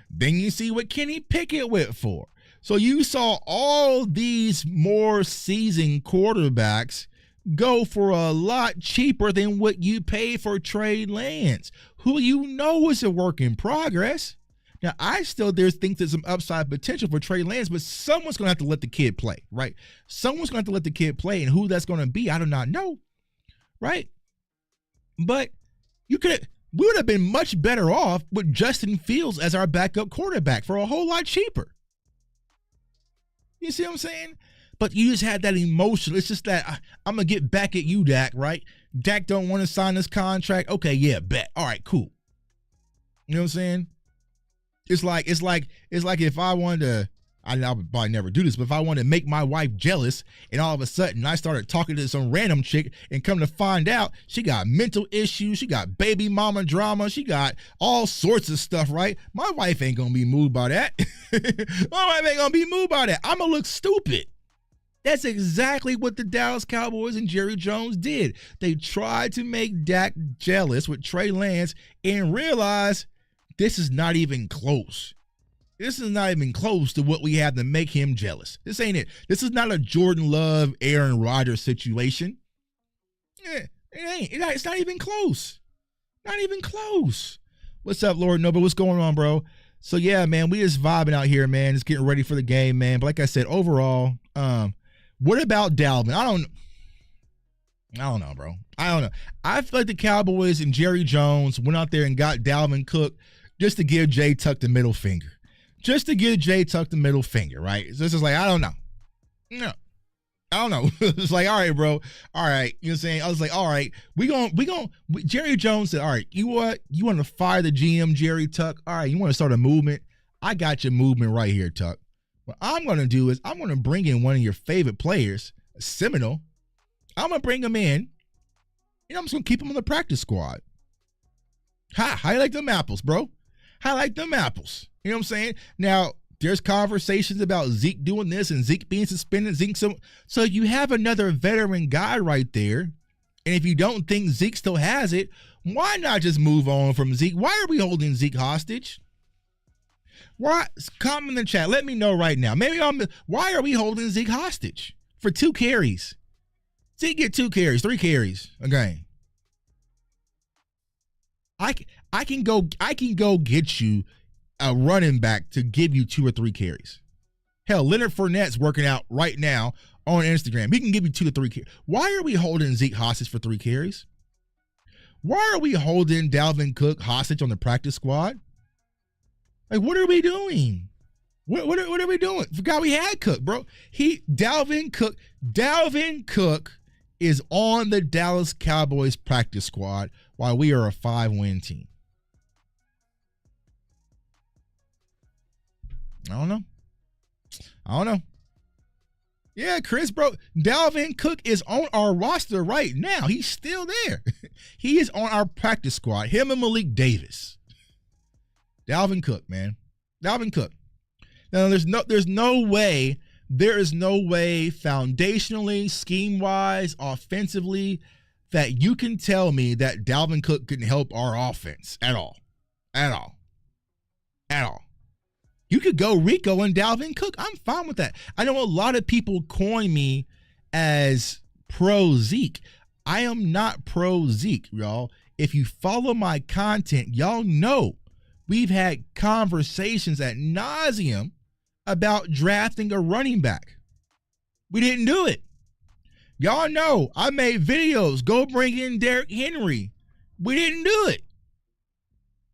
Speaker 1: Then you see what Kenny Pickett went for. So you saw all these more seasoned quarterbacks go for a lot cheaper than what you paid for Trey Lance, who you know is a work in progress. Now, there's think there's some upside potential for Trey Lance, but someone's going to have to let the kid play, right? Someone's going to have to let the kid play, and who that's going to be, I do not know, right? But we would have been much better off with Justin Fields as our backup quarterback for a whole lot cheaper. You see what I'm saying? But you just had that emotion. It's just that I'm going to get back at you, Dak, right? Dak don't want to sign this contract. Okay, yeah, bet. All right, cool. You know what I'm saying? It's like if I wanted to, I would probably never do this, but if I wanted to make my wife jealous and all of a sudden I started talking to some random chick and come to find out she got mental issues, she got baby mama drama, she got all sorts of stuff, right? My wife ain't going to be moved by that. My wife ain't going to be moved by that. I'm going to look stupid. That's exactly what the Dallas Cowboys and Jerry Jones did. They tried to make Dak jealous with Trey Lance and realized this is not even close. This is not even close to what we have to make him jealous. This ain't it. This is not a Jordan Love, Aaron Rodgers situation. Yeah, it ain't. It's not even close. Not even close. What's up, Lord Noble? What's going on, bro? So, yeah, man, we just vibing out here, man. Just getting ready for the game, man. But like I said, overall, what about Dalvin? I don't know, bro. I don't know. I feel like the Cowboys and Jerry Jones went out there and got Dalvin Cook just to give Jay Tuck the middle finger. Just to give Jay Tuck the middle finger, right? So it's just like, I don't know. No. I don't know. It's like, all right, bro. All right. You know what I'm saying? I was like, all right, Jerry Jones said, all right, you want to fire the GM, Jerry Tuck? All right, you want to start a movement? I got your movement right here, Tuck. What I'm going to do is I'm going to bring in one of your favorite players, a Seminole. I'm going to bring him in, and I'm just going to keep him on the practice squad. How you like them apples, bro? How you like them apples? You know what I'm saying? Now, there's conversations about Zeke doing this and Zeke being suspended. So you have another veteran guy right there, and if you don't think Zeke still has it, why not just move on from Zeke? Why are we holding Zeke hostage? Why? Comment in the chat. Let me know right now. Why are we holding Zeke hostage for 2 carries? Zeke get 2 carries, 3 carries a game. I can go get you a running back to give you 2 or 3 carries. Hell, Leonard Fournette's working out right now on Instagram. He can give you 2 to 3 carries. Why are we holding Zeke hostage for 3 carries? Why are we holding Dalvin Cook hostage on the practice squad? Like, what are we doing? What are we doing? Forgot we had Cook, bro. Dalvin Cook is on the Dallas Cowboys practice squad while we are a 5-win team. I don't know. Yeah, Chris, bro. Dalvin Cook is on our roster right now. He's still there. He is on our practice squad. Him and Malik Davis. Dalvin Cook, man. Dalvin Cook. Now, there is no way foundationally, scheme-wise, offensively, that you can tell me that Dalvin Cook can help our offense at all. At all. You could go Rico and Dalvin Cook. I'm fine with that. I know a lot of people coin me as pro Zeke. I am not pro Zeke, y'all. If you follow my content, y'all know we've had conversations ad nauseum about drafting a running back. We didn't do it. Y'all know I made videos. Go bring in Derrick Henry. We didn't do it.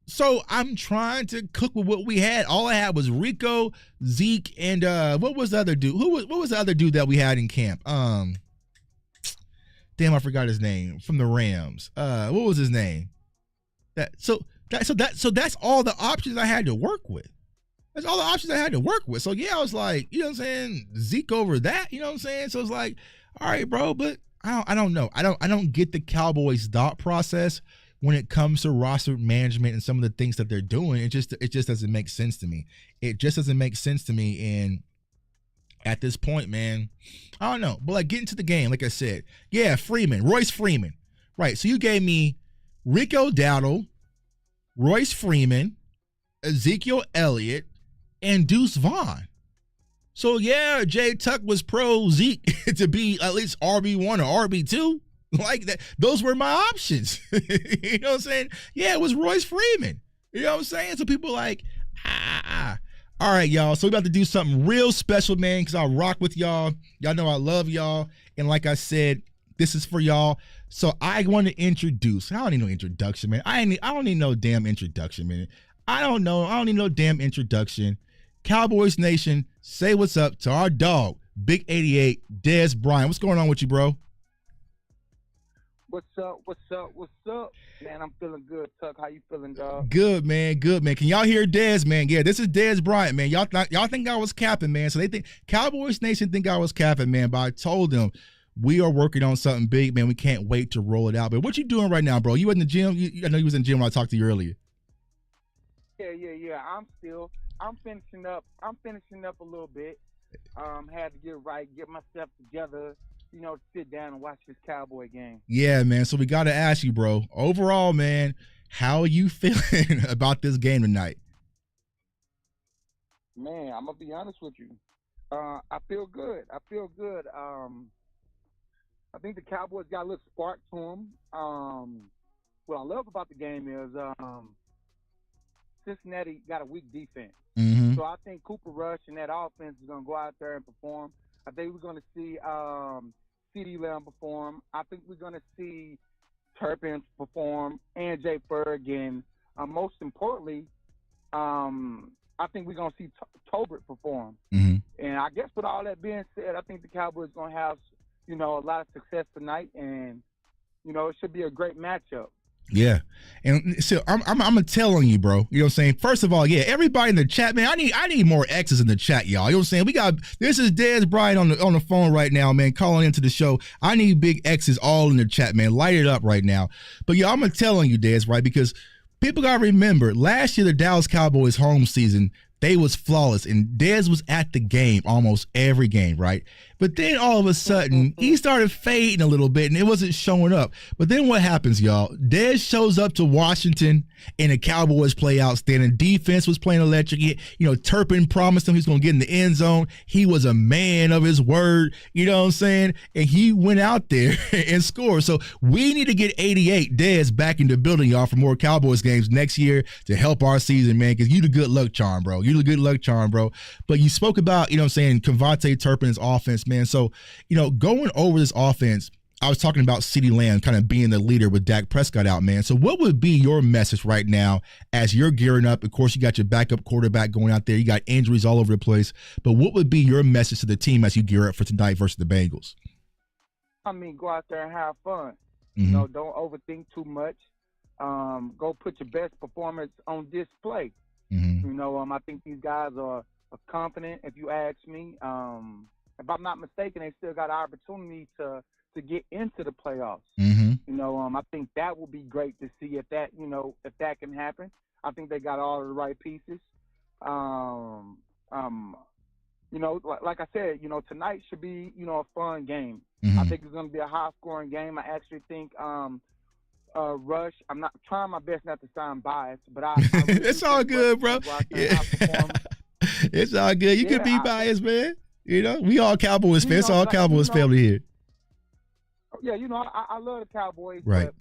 Speaker 1: So I'm trying to cook with what we had. All I had was Rico, Zeke, and what was the other dude? What was the other dude that we had in camp? Damn, I forgot his name from the Rams. What was his name? So that's all the options I had to work with. That's all the options I had to work with. So yeah, I was like, you know what I'm saying, Zeke over that, you know what I'm saying? So it's like, all right, bro, but I don't know. I don't get the Cowboys thought process when it comes to roster management and some of the things that they're doing. It just doesn't make sense to me. It just doesn't make sense to me. And at this point, man, I don't know. But like getting to the game, like I said, yeah, Royce Freeman. Right. So you gave me Rico Dowdle, Royce Freeman, Ezekiel Elliott, and Deuce Vaughn. So yeah, Jay Tuck was pro Zeke to be at least RB1 or RB2. Like that. Those were my options. You know what I'm saying? Yeah, it was Royce Freeman. You know what I'm saying? So people like, All right, y'all. So we're about to do something real special, man, because I rock with y'all. Y'all know I love y'all. And like I said, this is for y'all. So I want to introduce. I don't need no introduction, man. I don't need no damn introduction, man. I don't need no damn introduction. Cowboys Nation, say what's up to our dog, Big 88, Dez Bryant. What's going on with you, bro?
Speaker 3: What's up? Man, I'm feeling good, Tuck. How you feeling, dog?
Speaker 1: Good, man. Can y'all hear Dez, man? Yeah, this is Dez Bryant, man. Y'all think I was capping, man. So they think Cowboys Nation think I was capping, man. But I told them we are working on something big, man. We can't wait to roll it out. But what you doing right now, bro? You in the gym? I know you was in the gym when I talked to you earlier.
Speaker 3: Yeah. I'm finishing up a little bit. Had to get myself together, sit down and watch this Cowboy game.
Speaker 1: Yeah, man. So we got to ask you, bro. Overall, man, how are you feeling about this game tonight?
Speaker 3: Man, I'm gonna be honest with you. I feel good. I think the Cowboys got a little spark to them. What I love about the game is Cincinnati got a weak defense.
Speaker 1: Mm-hmm.
Speaker 3: So I think Cooper Rush and that offense is going to go out there and perform. I think we're going to see CeeDee Lamb perform. I think we're going to see Turpin perform and Jay Ferg. And most importantly, I think we're going to see Tolbert perform.
Speaker 1: Mm-hmm.
Speaker 3: And I guess with all that being said, I think the Cowboys are going to have, a lot of success tonight. And, it should be a great matchup.
Speaker 1: Yeah, and so I'm gonna tell on you, bro. You know what I'm saying? First of all, yeah, everybody in the chat, man. I need more X's in the chat, y'all. You know what I'm saying? This is Dez Bryant on the phone right now, man, calling into the show. I need big X's all in the chat, man. Light it up right now. But yeah, I'm gonna tell on you, Dez, right? Because people gotta remember, last year the Dallas Cowboys home season, they was flawless, and Dez was at the game almost every game, right? But then all of a sudden, he started fading a little bit, and it wasn't showing up. But then what happens, y'all? Dez shows up to Washington, and the Cowboys play outstanding. Defense was playing electric. Turpin promised him he's going to get in the end zone. He was a man of his word, you know what I'm saying? And he went out there and scored. So we need to get 88 Dez back in the building, y'all, for more Cowboys games next year to help our season, man, because you the good luck charm, bro. You the good luck charm, bro. But you spoke about, Convante Turpin's offense, man. So, going over this offense, I was talking about CeeDee Lamb kind of being the leader with Dak Prescott out, man. So what would be your message right now as you're gearing up? Of course, you got your backup quarterback going out there. You got injuries all over the place. But what would be your message to the team as you gear up for tonight versus the Bengals?
Speaker 3: Go out there and have fun.
Speaker 1: Mm-hmm.
Speaker 3: Don't overthink too much. Go put your best performance on display.
Speaker 1: Mm-hmm.
Speaker 3: I think these guys are confident, if you ask me. If I'm not mistaken, they still got an opportunity to get into the playoffs.
Speaker 1: Mm-hmm.
Speaker 3: I think that will be great to see if that can happen. I think they got all of the right pieces. Like I said, tonight should be, a fun game.
Speaker 1: Mm-hmm.
Speaker 3: I think it's going to be a high-scoring game. I actually think Rush, I'm not trying my best not to sound biased, but I really
Speaker 1: it's all good, bro. Yeah. It's all good. You could be biased, man. We all Cowboys fans. All Cowboys family here.
Speaker 3: Yeah, I love the Cowboys,
Speaker 1: right?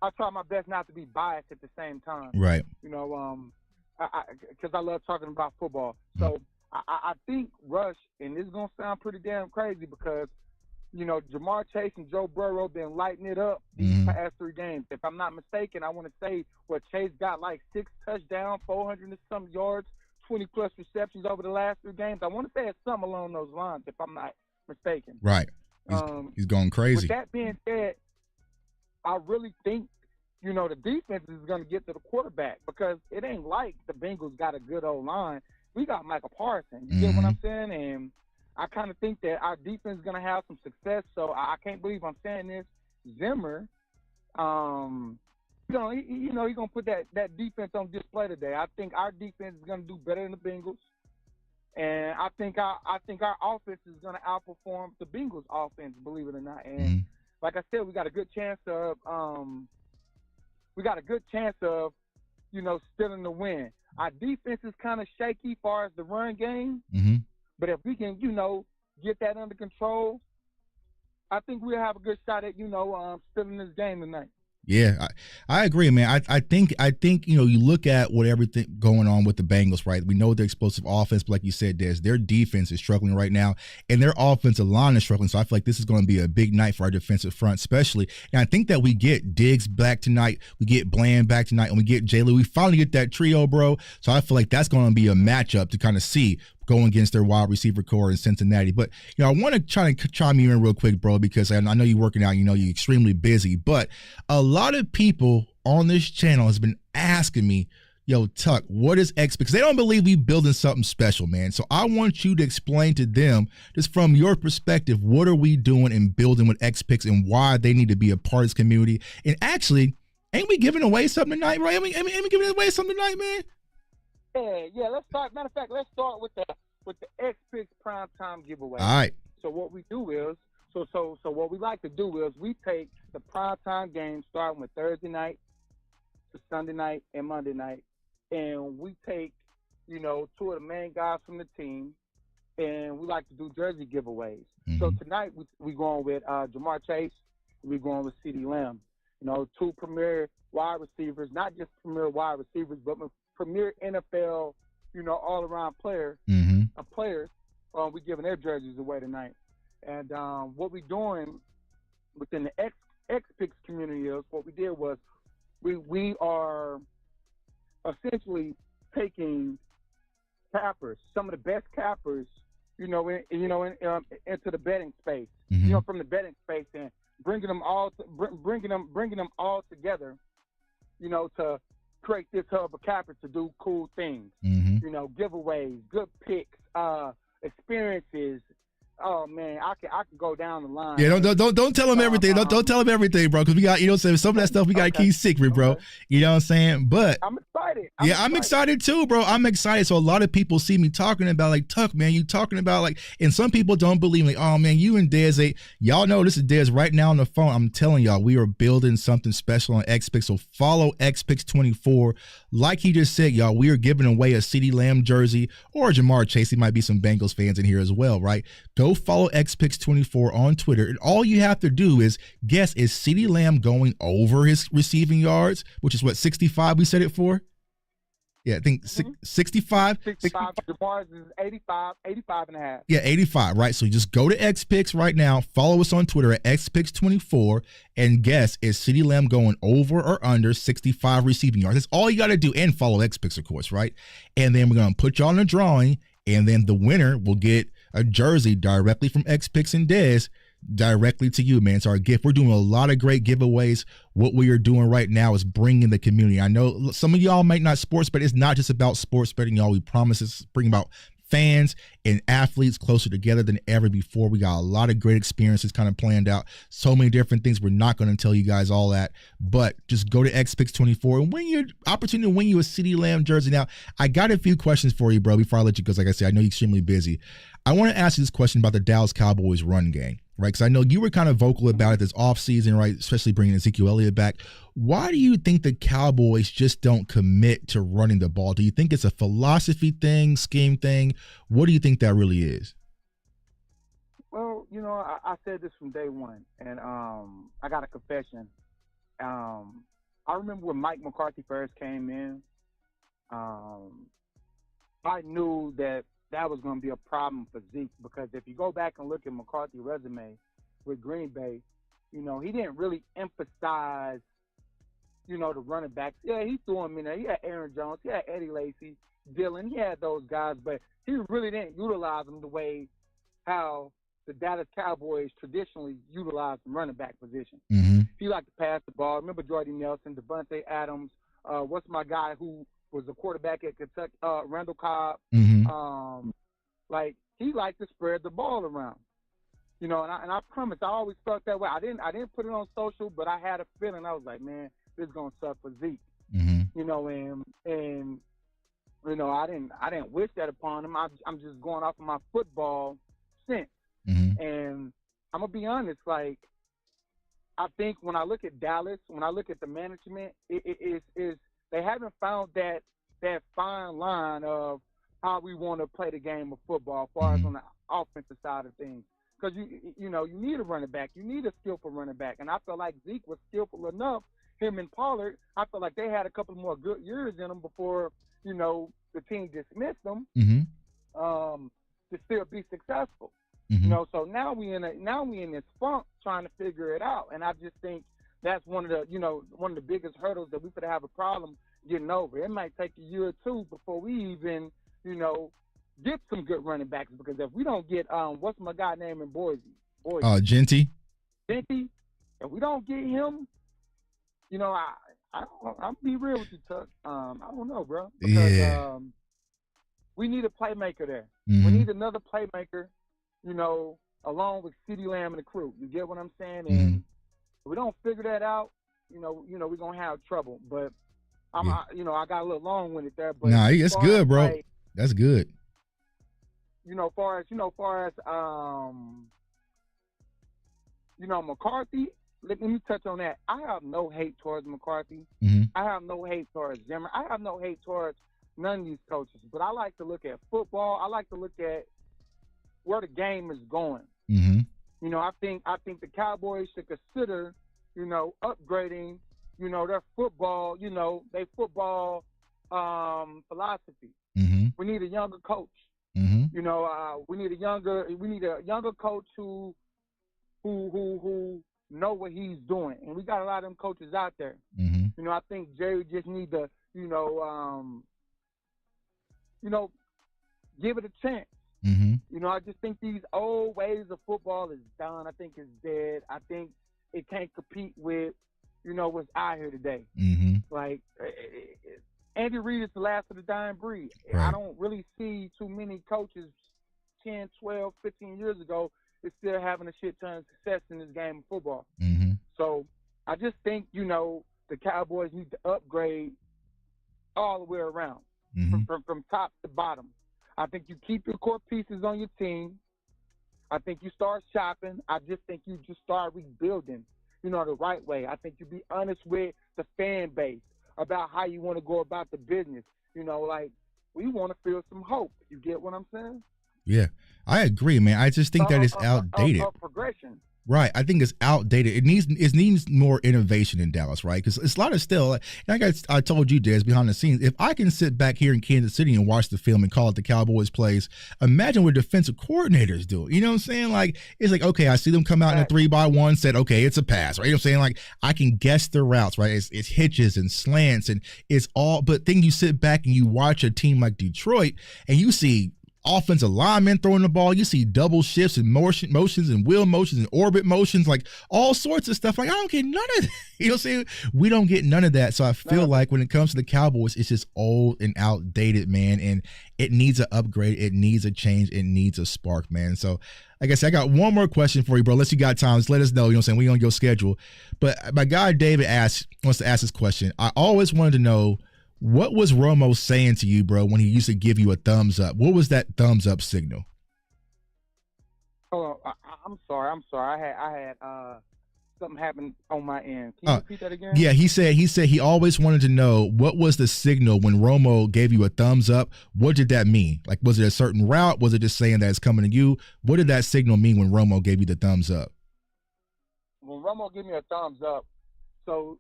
Speaker 3: But I try my best not to be biased at the same time,
Speaker 1: right?
Speaker 3: Because I love talking about football. So I think Rush, and this is gonna sound pretty damn crazy because, Jamar Chase and Joe Burrow been lighting it up these past 3 games. If I'm not mistaken, I want to say Chase got like 6 touchdowns, 400 and some yards, 20-plus receptions over the last 3 games. I want to say it's something along those lines, if I'm not mistaken.
Speaker 1: Right. He's going crazy.
Speaker 3: With that being said, I really think, the defense is going to get to the quarterback because it ain't like the Bengals got a good O-line. We got Michael Parsons. You get what I'm saying? And I kind of think that our defense is going to have some success. So I can't believe I'm saying this. Zimmer, he's going to put that defense on display today. I think our defense is going to do better than the Bengals. And I think our offense is going to outperform the Bengals offense, believe it or not. And like I said, we got a good chance of stealing the win. Our defense is kind of shaky as far as the run game. But if we can, get that under control, I think we'll have a good shot at, stealing this game tonight.
Speaker 1: Yeah, I agree, man. I think you look at what everything going on with the Bengals, right? We know their explosive offense, but like you said, Dez, their defense is struggling right now, and their offensive line is struggling. So I feel like this is going to be a big night for our defensive front, especially. And I think that we get Diggs back tonight, we get Bland back tonight, and we get Jalen. We finally get that trio, bro. So I feel like that's going to be a matchup to kind of see going against their wide receiver core in Cincinnati. But, I want to try to chime you in real quick, bro, because I know you're working out, you're extremely busy. But a lot of people on this channel has been asking me, Tuck, what is X? Because they don't believe we building something special, man. So I want you to explain to them, just from your perspective, what are we doing and building with X Picks and why they need to be a part of this community? And actually, ain't we giving away something tonight, right? Ain't we giving away something tonight, man?
Speaker 3: Yeah. Let's start. Matter of fact, let's start with the X Picks primetime giveaway.
Speaker 1: All right.
Speaker 3: So what we do is, so what we like to do is we take the primetime games starting with Thursday night to Sunday night and Monday night, and we take, 2 of the main guys from the team, and we like to do jersey giveaways. So tonight we going with Jamar Chase, we going with CeeDee Lamb. 2 premier wide receivers, not just premier wide receivers, but premier NFL, all-around players. We're giving their jerseys away tonight. And what we're doing within the X Picks community is, what we did was we are essentially taking cappers, some of the best cappers, into the betting space, from the betting space, and bringing them all together, to create this hub of cappers to do cool things, giveaways, good picks, experiences. Oh man, I can go down the line.
Speaker 1: Yeah, don't tell them everything. Don't tell them everything, bro. Because we got, some of that stuff we got to keep secret, bro.
Speaker 3: Okay.
Speaker 1: You know what I'm saying? But
Speaker 3: I'm excited.
Speaker 1: I'm excited too, bro. I'm excited. So a lot of people see me talking about like, Tuck, man, you talking about like, and some people don't believe me. Oh man, you and Dez, y'all know this is Dez right now on the phone. I'm telling y'all, we are building something special on XPix. So follow XPix24. Like he just said, y'all, we are giving away a CeeDee Lamb jersey or Jamar Chase. There might be some Bengals fans in here as well, right? Go follow XPix24 on Twitter. And all you have to do is guess, is CeeDee Lamb going over his receiving yards, which is what, 65 we set it for? Yeah, I think 65.
Speaker 3: 65. Jamar's is 85 and a half.
Speaker 1: Yeah, 85, right? So just go to XPix right now, follow us on Twitter at XPix24, and guess, is CeeDee Lamb going over or under 65 receiving yards? That's all you got to do, and follow XPix, of course, right? And then we're going to put you on a drawing, and then the winner will get a jersey directly from XPix and Dez directly to you, man. It's our gift. We're doing a lot of great giveaways. What we are doing right now is bringing the community. I know some of y'all might not sports bet. It's not just about sports betting, y'all. We promise it's bringing about fans and athletes closer together than ever before. We got a lot of great experiences kind of planned out. So many different things. We're not going to tell you guys all that, but just go to XPix24 and win your opportunity to win you a CeeDee Lamb jersey. Now, I got a few questions for you, bro, before I let you go, because like I said, I know you're extremely busy. I want to ask you this question about the Dallas Cowboys run game, right? Because I know you were kind of vocal about it this offseason, right? Especially bringing Ezekiel Elliott back. Why do you think the Cowboys just don't commit to running the ball? Do you think it's a philosophy thing, scheme thing? What do you think that really is?
Speaker 3: Well, I said this from day one, and I got a confession. I remember when Mike McCarthy first came in, I knew that was going to be a problem for Zeke, because if you go back and look at McCarthy's resume, with Green Bay, he didn't really emphasize, the running backs. Yeah, he threw them in there. He had Aaron Jones. He had Eddie Lacy, Dillon. He had those guys, but he really didn't utilize them the way how the Dallas Cowboys traditionally utilize the running back position.
Speaker 1: Mm-hmm.
Speaker 3: He liked to pass the ball. Remember Jordy Nelson, Devontae Adams. What's my guy who was a quarterback at Kentucky? Randall Cobb.
Speaker 1: Mm-hmm.
Speaker 3: He liked to spread the ball around. And I promise, I always felt that way. I didn't put it on social, but I had a feeling. I was like, man, this is gonna suck for Zeke.
Speaker 1: Mm-hmm.
Speaker 3: And I didn't wish that upon him. I'm just going off of my football sense.
Speaker 1: Mm-hmm.
Speaker 3: And I'm gonna be honest, I think when I look at Dallas, when I look at the management, it is they haven't found that fine line of how we want to play the game of football, as far as on the offensive side of things. Because you need a running back, you need a skillful running back, and I feel like Zeke was skillful enough. Him and Pollard, I feel like they had a couple more good years in them before the team dismissed them to still be successful.
Speaker 1: Mm-hmm.
Speaker 3: So now we in this funk trying to figure it out, and I just think that's one of the biggest hurdles that we could have a problem getting over. It might take a year or two before we even get some good running backs, because if we don't get what's my guy name in Boise?
Speaker 1: Genty,
Speaker 3: if we don't get him, I'll be real with you, Tuck. I don't know, bro. Because we need a playmaker there.
Speaker 1: Mm-hmm.
Speaker 3: We need another playmaker, along with CeeDee Lamb and the crew. You get what I'm saying? And
Speaker 1: Mm-hmm.
Speaker 3: if we don't figure that out, we're gonna have trouble. But I got a little long-winded there. But
Speaker 1: nah, it's good, bro. That's good.
Speaker 3: Far as McCarthy. Let me touch on that. I have no hate towards McCarthy.
Speaker 1: Mm-hmm.
Speaker 3: I have no hate towards Zimmer. I have no hate towards none of these coaches. But I like to look at football. I like to look at where the game is going.
Speaker 1: Mm-hmm.
Speaker 3: I think the Cowboys should consider, upgrading, their football, their football philosophy.
Speaker 1: Mm-hmm.
Speaker 3: We need a younger coach.
Speaker 1: Mm-hmm.
Speaker 3: We need a younger coach who know what he's doing, and we got a lot of them coaches out there.
Speaker 1: Mm-hmm.
Speaker 3: I think Jerry just need to, give it a chance.
Speaker 1: Mm-hmm.
Speaker 3: I just think these old ways of football is done. I think it's dead. I think it can't compete with, what's out here today.
Speaker 1: Mm-hmm.
Speaker 3: Andy Reid is the last of the dying breed.
Speaker 1: Right.
Speaker 3: I don't really see too many coaches 10, 12, 15 years ago is still having a shit ton of success in this game of football.
Speaker 1: Mm-hmm.
Speaker 3: So I just think, the Cowboys need to upgrade all the way around, from top to bottom. I think you keep your core pieces on your team. I think you start shopping. I just think you just start rebuilding, the right way. I think you be honest with the fan base about how you want to go about the business. We want to feel some hope. You get what I'm saying?
Speaker 1: Yeah, I agree, man. I just think that it's outdated.
Speaker 3: Progression.
Speaker 1: Right. I think it's outdated. It needs more innovation in Dallas, right? Because it's a lot of still, like I told you, Dez, behind the scenes, if I can sit back here in Kansas City and watch the film and call it the Cowboys plays, imagine what defensive coordinators do. You know what I'm saying? It's okay, I see them come out in a 3-by-1, said, okay, it's a pass, right? You know what I'm saying? I can guess their routes, right? It's hitches and slants and it's all, but then you sit back and you watch a team like Detroit and you see offensive linemen throwing the ball. You see double shifts and motions and wheel motions and orbit motions, all sorts of stuff. I don't get none of that. You know what I'm saying? We don't get none of that. So I feel like when it comes to the Cowboys, it's just old and outdated, man. And it needs an upgrade. It needs a change. It needs a spark, man. So like I said, I got one more question for you, bro. Unless you got time, just let us know. You know what I'm saying? We on your schedule. But my guy David wants to ask this question. I always wanted to know, what was Romo saying to you, bro, when he used to give you a thumbs up? What was that thumbs up signal?
Speaker 3: Oh, I'm sorry. I had something happen on my end. Can you repeat that again?
Speaker 1: Yeah, he said he always wanted to know, what was the signal when Romo gave you a thumbs up? What did that mean? Was it a certain route? Was it just saying that it's coming to you? What did that signal mean when Romo gave you the thumbs up?
Speaker 3: When Romo gave me a thumbs up, so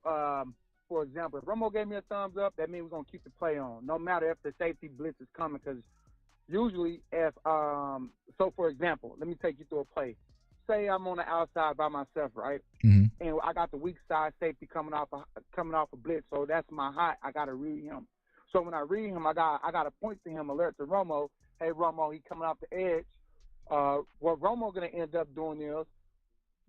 Speaker 3: for example, if Romo gave me a thumbs up, that means we're going to keep the play on, no matter if the safety blitz is coming. Because usually so for example, let me take you through a play. say I'm on the outside by myself, right?
Speaker 1: Mm-hmm.
Speaker 3: And I got the weak side safety coming off a blitz, so that's my hot. I gotta read him. So when I read him, I gotta point to him, alert to Romo. Hey, Romo, he coming off the edge. What Romo gonna end up doing is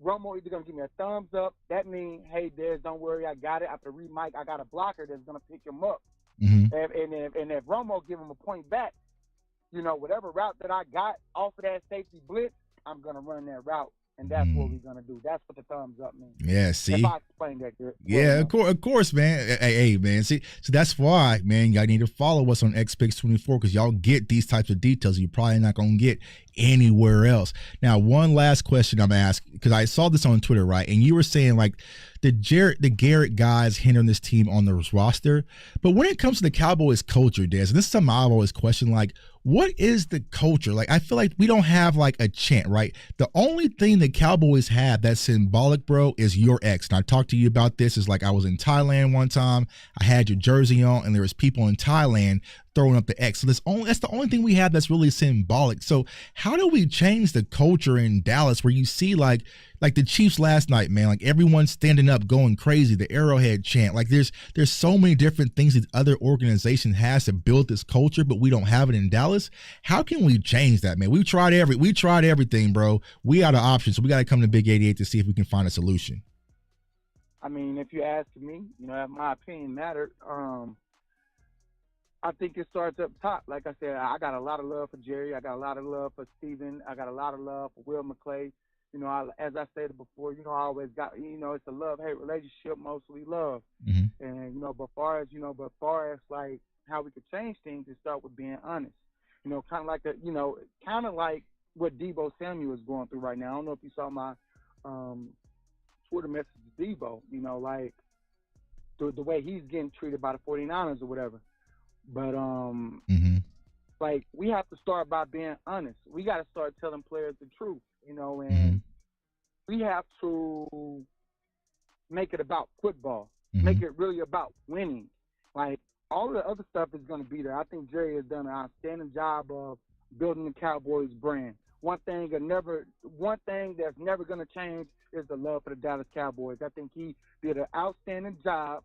Speaker 3: Romo either gonna give me a thumbs up. That means, hey, Dez, don't worry, I got it. After read Mike, I got a blocker that's gonna pick him up.
Speaker 1: Mm-hmm.
Speaker 3: And if Romo give him a point back, whatever route that I got off of that safety blitz, I'm gonna run that route. And that's what we're gonna do. That's what the thumbs up means.
Speaker 1: Yeah, see.
Speaker 3: If I explain that good.
Speaker 1: Yeah, of course, man. Hey, man. See, so that's why, man, y'all need to follow us on XPix24 because y'all get these types of details you're probably not gonna get anywhere else. Now, one last question I'm asking because I saw this on Twitter, right? And you were saying like the Garrett guys hindering this team on the roster, but when it comes to the Cowboys culture, Dez, and this is something I've always questioned, like, what is the culture? Like, I feel like we don't have like a chant, right? The only thing the Cowboys have that's symbolic, bro, is your ex. And I talked to you about this. Is like I was in Thailand one time. I had your jersey on, and there was people in Thailand throwing up the X. So that's the only thing we have that's really symbolic. So how do we change the culture in Dallas where you see like the Chiefs last night, man, like everyone standing up, going crazy, the Arrowhead chant. Like there's so many different things that other organization has to build this culture, but we don't have it in Dallas. How can we change that, man? We tried everything, bro. We out of options. So we got to come to Big 88 to see if we can find a solution.
Speaker 3: I mean, if you ask me, if my opinion mattered, I think it starts up top. Like I said, I got a lot of love for Jerry. I got a lot of love for Steven. I got a lot of love for Will McClay. As I said before, I always got, it's a love-hate relationship, mostly love.
Speaker 1: Mm-hmm.
Speaker 3: And, but far as like how we could change things, it start with being honest. Kind of like what Deebo Samuel is going through right now. I don't know if you saw my Twitter message to Deebo, like the way he's getting treated by the 49ers or whatever. But, like, we have to start by being honest. We got to start telling players the truth, and we have to make it about football, make it really about winning. Like, all the other stuff is going to be there. I think Jerry has done an outstanding job of building the Cowboys brand. One thing that's never going to change is the love for the Dallas Cowboys. I think he did an outstanding job,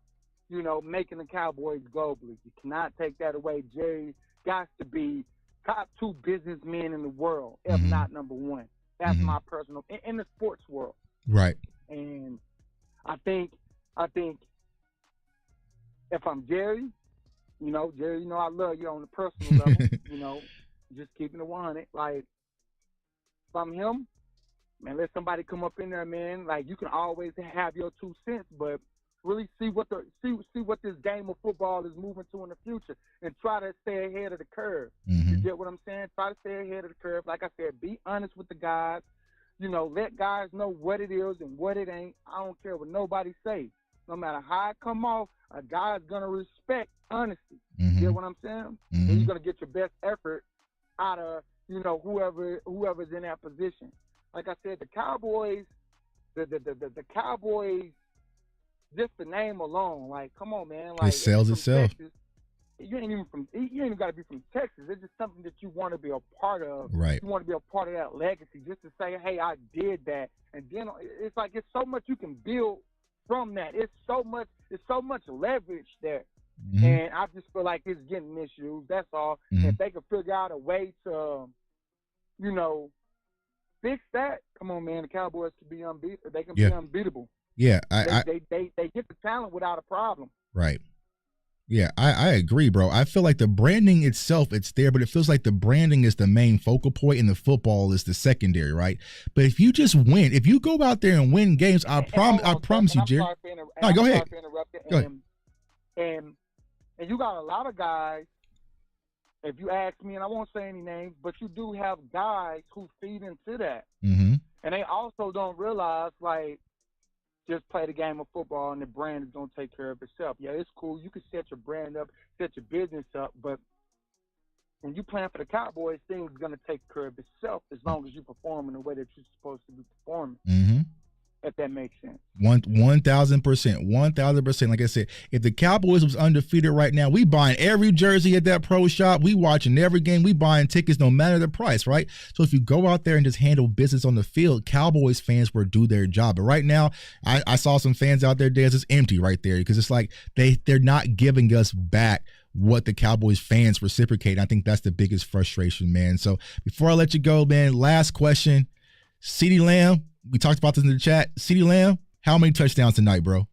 Speaker 3: making the Cowboys globally. You cannot take that away. Jerry got to be top 2 businessmen in the world, if not number 1. That's my personal in the sports world.
Speaker 1: Right.
Speaker 3: And I think if I'm Jerry, Jerry, I love you on the personal level, just keeping it 100. Like, if I'm him, man, let somebody come up in there, man. Like, you can always have your 2 cents, but really see what this game of football is moving to in the future and try to stay ahead of the curve. You get what I'm saying? Try to stay ahead of the curve. Like I said, be honest with the guys. Let guys know what it is and what it ain't. I don't care what nobody say. No matter how it come off, a guy's going to respect honesty. You get what I'm saying? And you're going to get your best effort out of, whoever's in that position. Like I said, the Cowboys, the Cowboys, just the name alone, like, come on, man. Like,
Speaker 1: it sells itself.
Speaker 3: Texas, you ain't even got to be from Texas. It's just something that you want to be a part of.
Speaker 1: Right.
Speaker 3: You want to be a part of that legacy, just to say, hey, I did that. And then it's like it's so much you can build from that. It's so much leverage there. And I just feel like it's getting misused. That's all. If they could figure out a way to, fix that, come on, man. The Cowboys can be unbeatable. They can be unbeatable.
Speaker 1: Yeah,
Speaker 3: they get the talent without a problem.
Speaker 1: Right. Yeah, I agree, bro. I feel like the branding itself, it's there, but it feels like the branding is the main focal point and the football is the secondary, right? But if you just win, if you go out there and win games, I promise you, Jerry. No, go ahead. Go ahead.
Speaker 3: And you got a lot of guys, if you ask me, and I won't say any names, but you do have guys who feed into that. And they also don't realize, like, just play the game of football and the brand is going to take care of itself. Yeah, it's cool. You can set your brand up, set your business up, but when you playing for the Cowboys, things are going to take care of itself as long as you perform in the way that you're supposed to be performing. if that makes sense.
Speaker 1: 1,000%. Like I said, if the Cowboys was undefeated right now, we buying every jersey at that pro shop. We watching every game. We buying tickets no matter the price, right? So if you go out there and just handle business on the field, Cowboys fans will do their job. But right now, I saw some fans out there, Dez, it's empty right there because it's like they're not giving us back what the Cowboys fans reciprocate. I think that's the biggest frustration, man. So before I let you go, man, last question. CeeDee Lamb, we talked about this in the chat. CeeDee Lamb, how many touchdowns tonight, bro?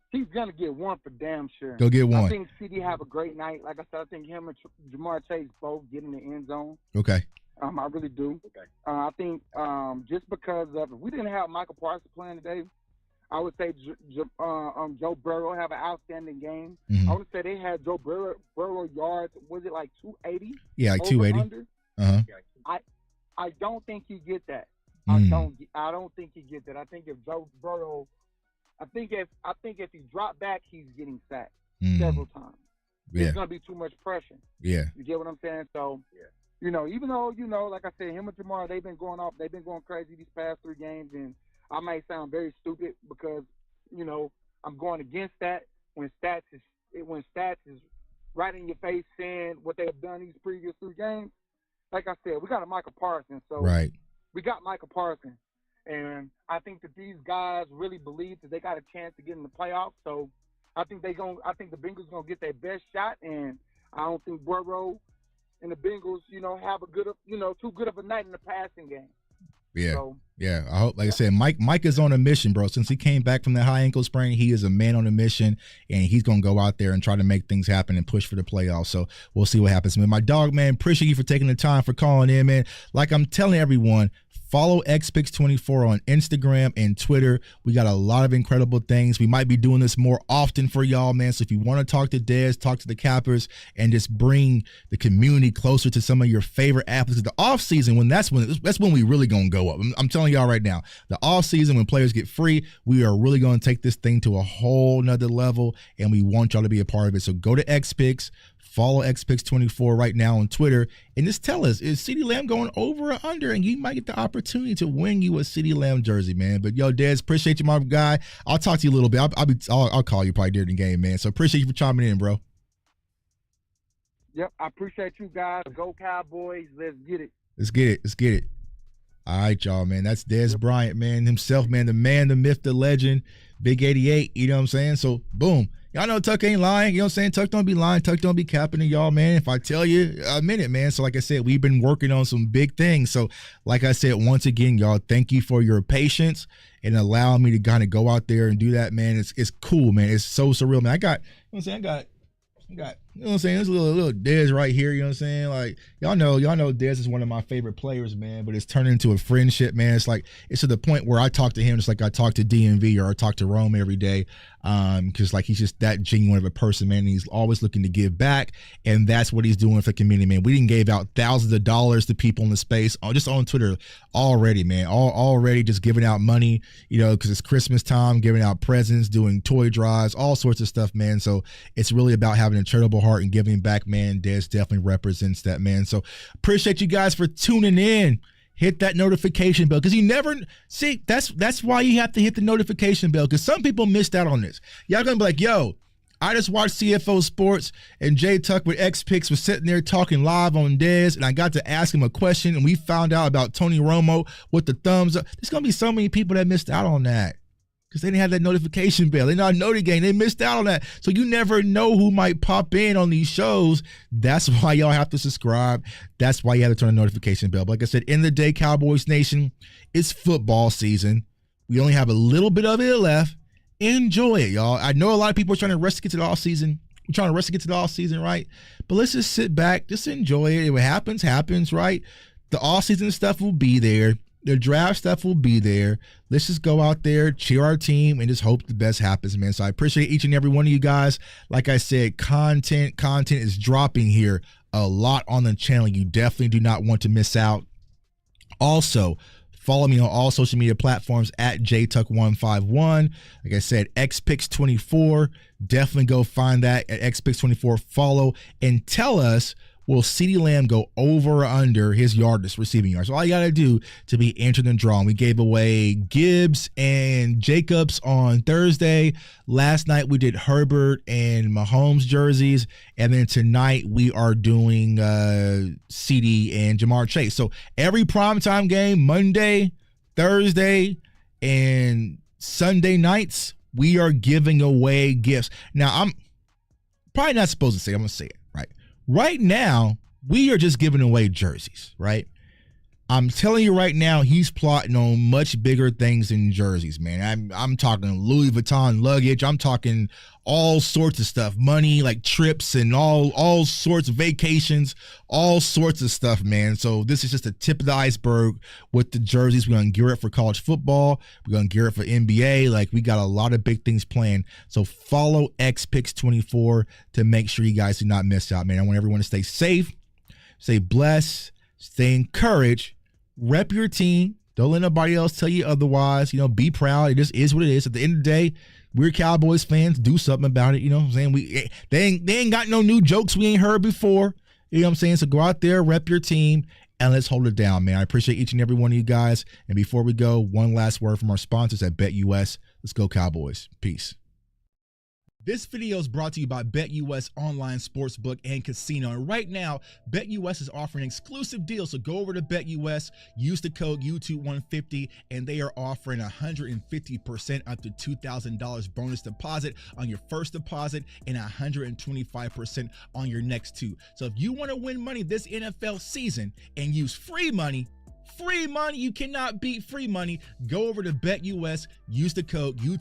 Speaker 3: He's going to get one for damn sure.
Speaker 1: Go get one.
Speaker 3: I think CeeDee have a great night. Like I said, I think him and Jamar Chase both get in the end zone.
Speaker 1: Okay.
Speaker 3: I really do. Okay. I think just because of if we didn't have Michael Parsons playing today, I would say Joe Burrow have an outstanding game.
Speaker 1: Mm-hmm.
Speaker 3: I would say they had Joe Burrow yards. Was it like 280?
Speaker 1: Yeah, like 280.
Speaker 3: Uh-huh. I don't think he get that. I don't think he get that. I think if Joe Burrow, I think if he drop back, he's getting sacked several times. Yeah. There's gonna be too much pressure.
Speaker 1: Yeah.
Speaker 3: You get what I'm saying? So, even though like I said, him and Jamar, they've been going crazy these past 3 games, and I might sound very stupid because I'm going against that when stats is right in your face saying what they have done these previous 3 games. Like I said, we got a Michael Parsons, so
Speaker 1: right.
Speaker 3: We got Michael Parsons, and I think that these guys really believe that they got a chance to get in the playoffs. So I think the Bengals gonna get their best shot, and I don't think Burrow and the Bengals, have too good of a night in the passing game.
Speaker 1: Yeah.
Speaker 3: So,
Speaker 1: yeah. I hope, like I said, Mike is on a mission, bro. Since he came back from that high ankle sprain, he is a man on a mission, and he's going to go out there and try to make things happen and push for the playoffs. So we'll see what happens, man. My dog, man, appreciate you for taking the time for calling in, man. Like I'm telling everyone, follow XPix24 on Instagram and Twitter. We got a lot of incredible things. We might be doing this more often for y'all, man. So if you want to talk to Dez, talk to the Cappers, and just bring the community closer to some of your favorite athletes. The off season, that's when we really gonna go up. I'm telling y'all right now, the off season when players get free, we are really gonna take this thing to a whole nother level, and we want y'all to be a part of it. So go to XPix. Follow XPix24 right now on Twitter and just tell us, is CeeDee Lamb going over or under? And you might get the opportunity to win you a CeeDee Lamb jersey, man. But yo, Dez, appreciate you, my guy. I'll talk to you a little bit. I'll call you probably during the game, man. So appreciate you for chiming in, bro.
Speaker 3: Yep, I appreciate you guys. Go Cowboys. Let's get it.
Speaker 1: Let's get it. All right, y'all, man. That's Dez Bryant, man, himself, man, the myth, the legend, Big 88, you know what I'm saying? So, boom. Y'all know Tuck ain't lying, you know what I'm saying? Tuck don't be lying, Tuck don't be capping to y'all, man. If I tell you, I mean it, man. So like I said, we've been working on some big things. So like I said, once again, y'all, thank you for your patience and allowing me to kind of go out there and do that, man. It's cool, man. It's so surreal, man. I got, you know what I'm saying? There's a little Dez right here, you know what I'm saying? Like, y'all know Dez is one of my favorite players, man, but it's turned into a friendship, man. It's to the point where I talk to him just like I talk to DMV or I talk to Rome every day. Because like he's just that genuine of a person, man. And he's always looking to give back, and that's what he's doing for the community, man. We didn't gave out thousands of dollars to people in the space, just on Twitter already, man. Already just giving out money, because it's Christmas time, giving out presents, doing toy drives, all sorts of stuff, man. So it's really about having a charitable heart and giving back, man. Dez definitely represents that, man. So appreciate you guys for tuning in. Hit that notification bell because you never see. That's why you have to hit the notification bell because some people missed out on this. Y'all gonna be like, yo, I just watched CFO Sports and Jay Tuck with XPix was sitting there talking live on Dez, and I got to ask him a question, and we found out about Tony Romo with the thumbs up. There's gonna be so many people that missed out on that because they didn't have that notification bell. They not know the game. They missed out on that. So you never know who might pop in on these shows. That's why y'all have to subscribe. That's why you have to turn the notification bell. But like I said, in the day, Cowboys Nation, it's football season. We only have a little bit of it left. Enjoy it, y'all. I know a lot of people are trying to rush to get to the off season. We're trying to rush to get to the off season, right? But let's just sit back, just enjoy it. If it happens, right? The off season stuff will be there. The draft stuff will be there. Let's just go out there, cheer our team, and just hope the best happens, man. So I appreciate each and every one of you guys. Like I said, content is dropping here a lot on the channel. You definitely do not want to miss out. Also, follow me on all social media platforms at JTuck151. Like I said, XPix24. Definitely go find that at XPix24. Follow and tell us will CeeDee Lamb go over or under his receiving yards? So all you got to do to be entered in the draw. And we gave away Gibbs and Jacobs on Thursday. Last night we did Herbert and Mahomes jerseys. And then tonight we are doing CD and Jamar Chase. So every primetime game, Monday, Thursday, and Sunday nights, we are giving away gifts. Now, I'm probably not supposed to say it. I'm going to say it, right? Right now, we are just giving away jerseys, right? I'm telling you right now, he's plotting on much bigger things than jerseys, man. I'm talking Louis Vuitton luggage. I'm talking all sorts of stuff, money, like trips and all sorts of vacations, all sorts of stuff, man. So this is just the tip of the iceberg with the jerseys. We're going to gear it for college football. We're going to gear it for NBA. Like, we got a lot of big things planned. So follow XPicks24 to make sure you guys do not miss out, man. I want everyone to stay safe, stay blessed, stay encouraged. Rep your team. Don't let nobody else tell you otherwise. You know, be proud. It just is what it is. At the end of the day, we're Cowboys fans. Do something about it. You know what I'm saying? They ain't got no new jokes we ain't heard before. You know what I'm saying? So go out there, rep your team, and let's hold it down, man. I appreciate each and every one of you guys. And before we go, one last word from our sponsors at BetUS. Let's go Cowboys. Peace. This video is brought to you by BetUS Online Sportsbook and Casino. And right now, BetUS is offering exclusive deals. So go over to BetUS, use the code YouTube150, and they are offering 150% up to $2,000 bonus deposit on your first deposit and 125% on your next two. So if you want to win money this NFL season and use free money, you cannot beat free money. Go over to BetUS, use the code YouTube.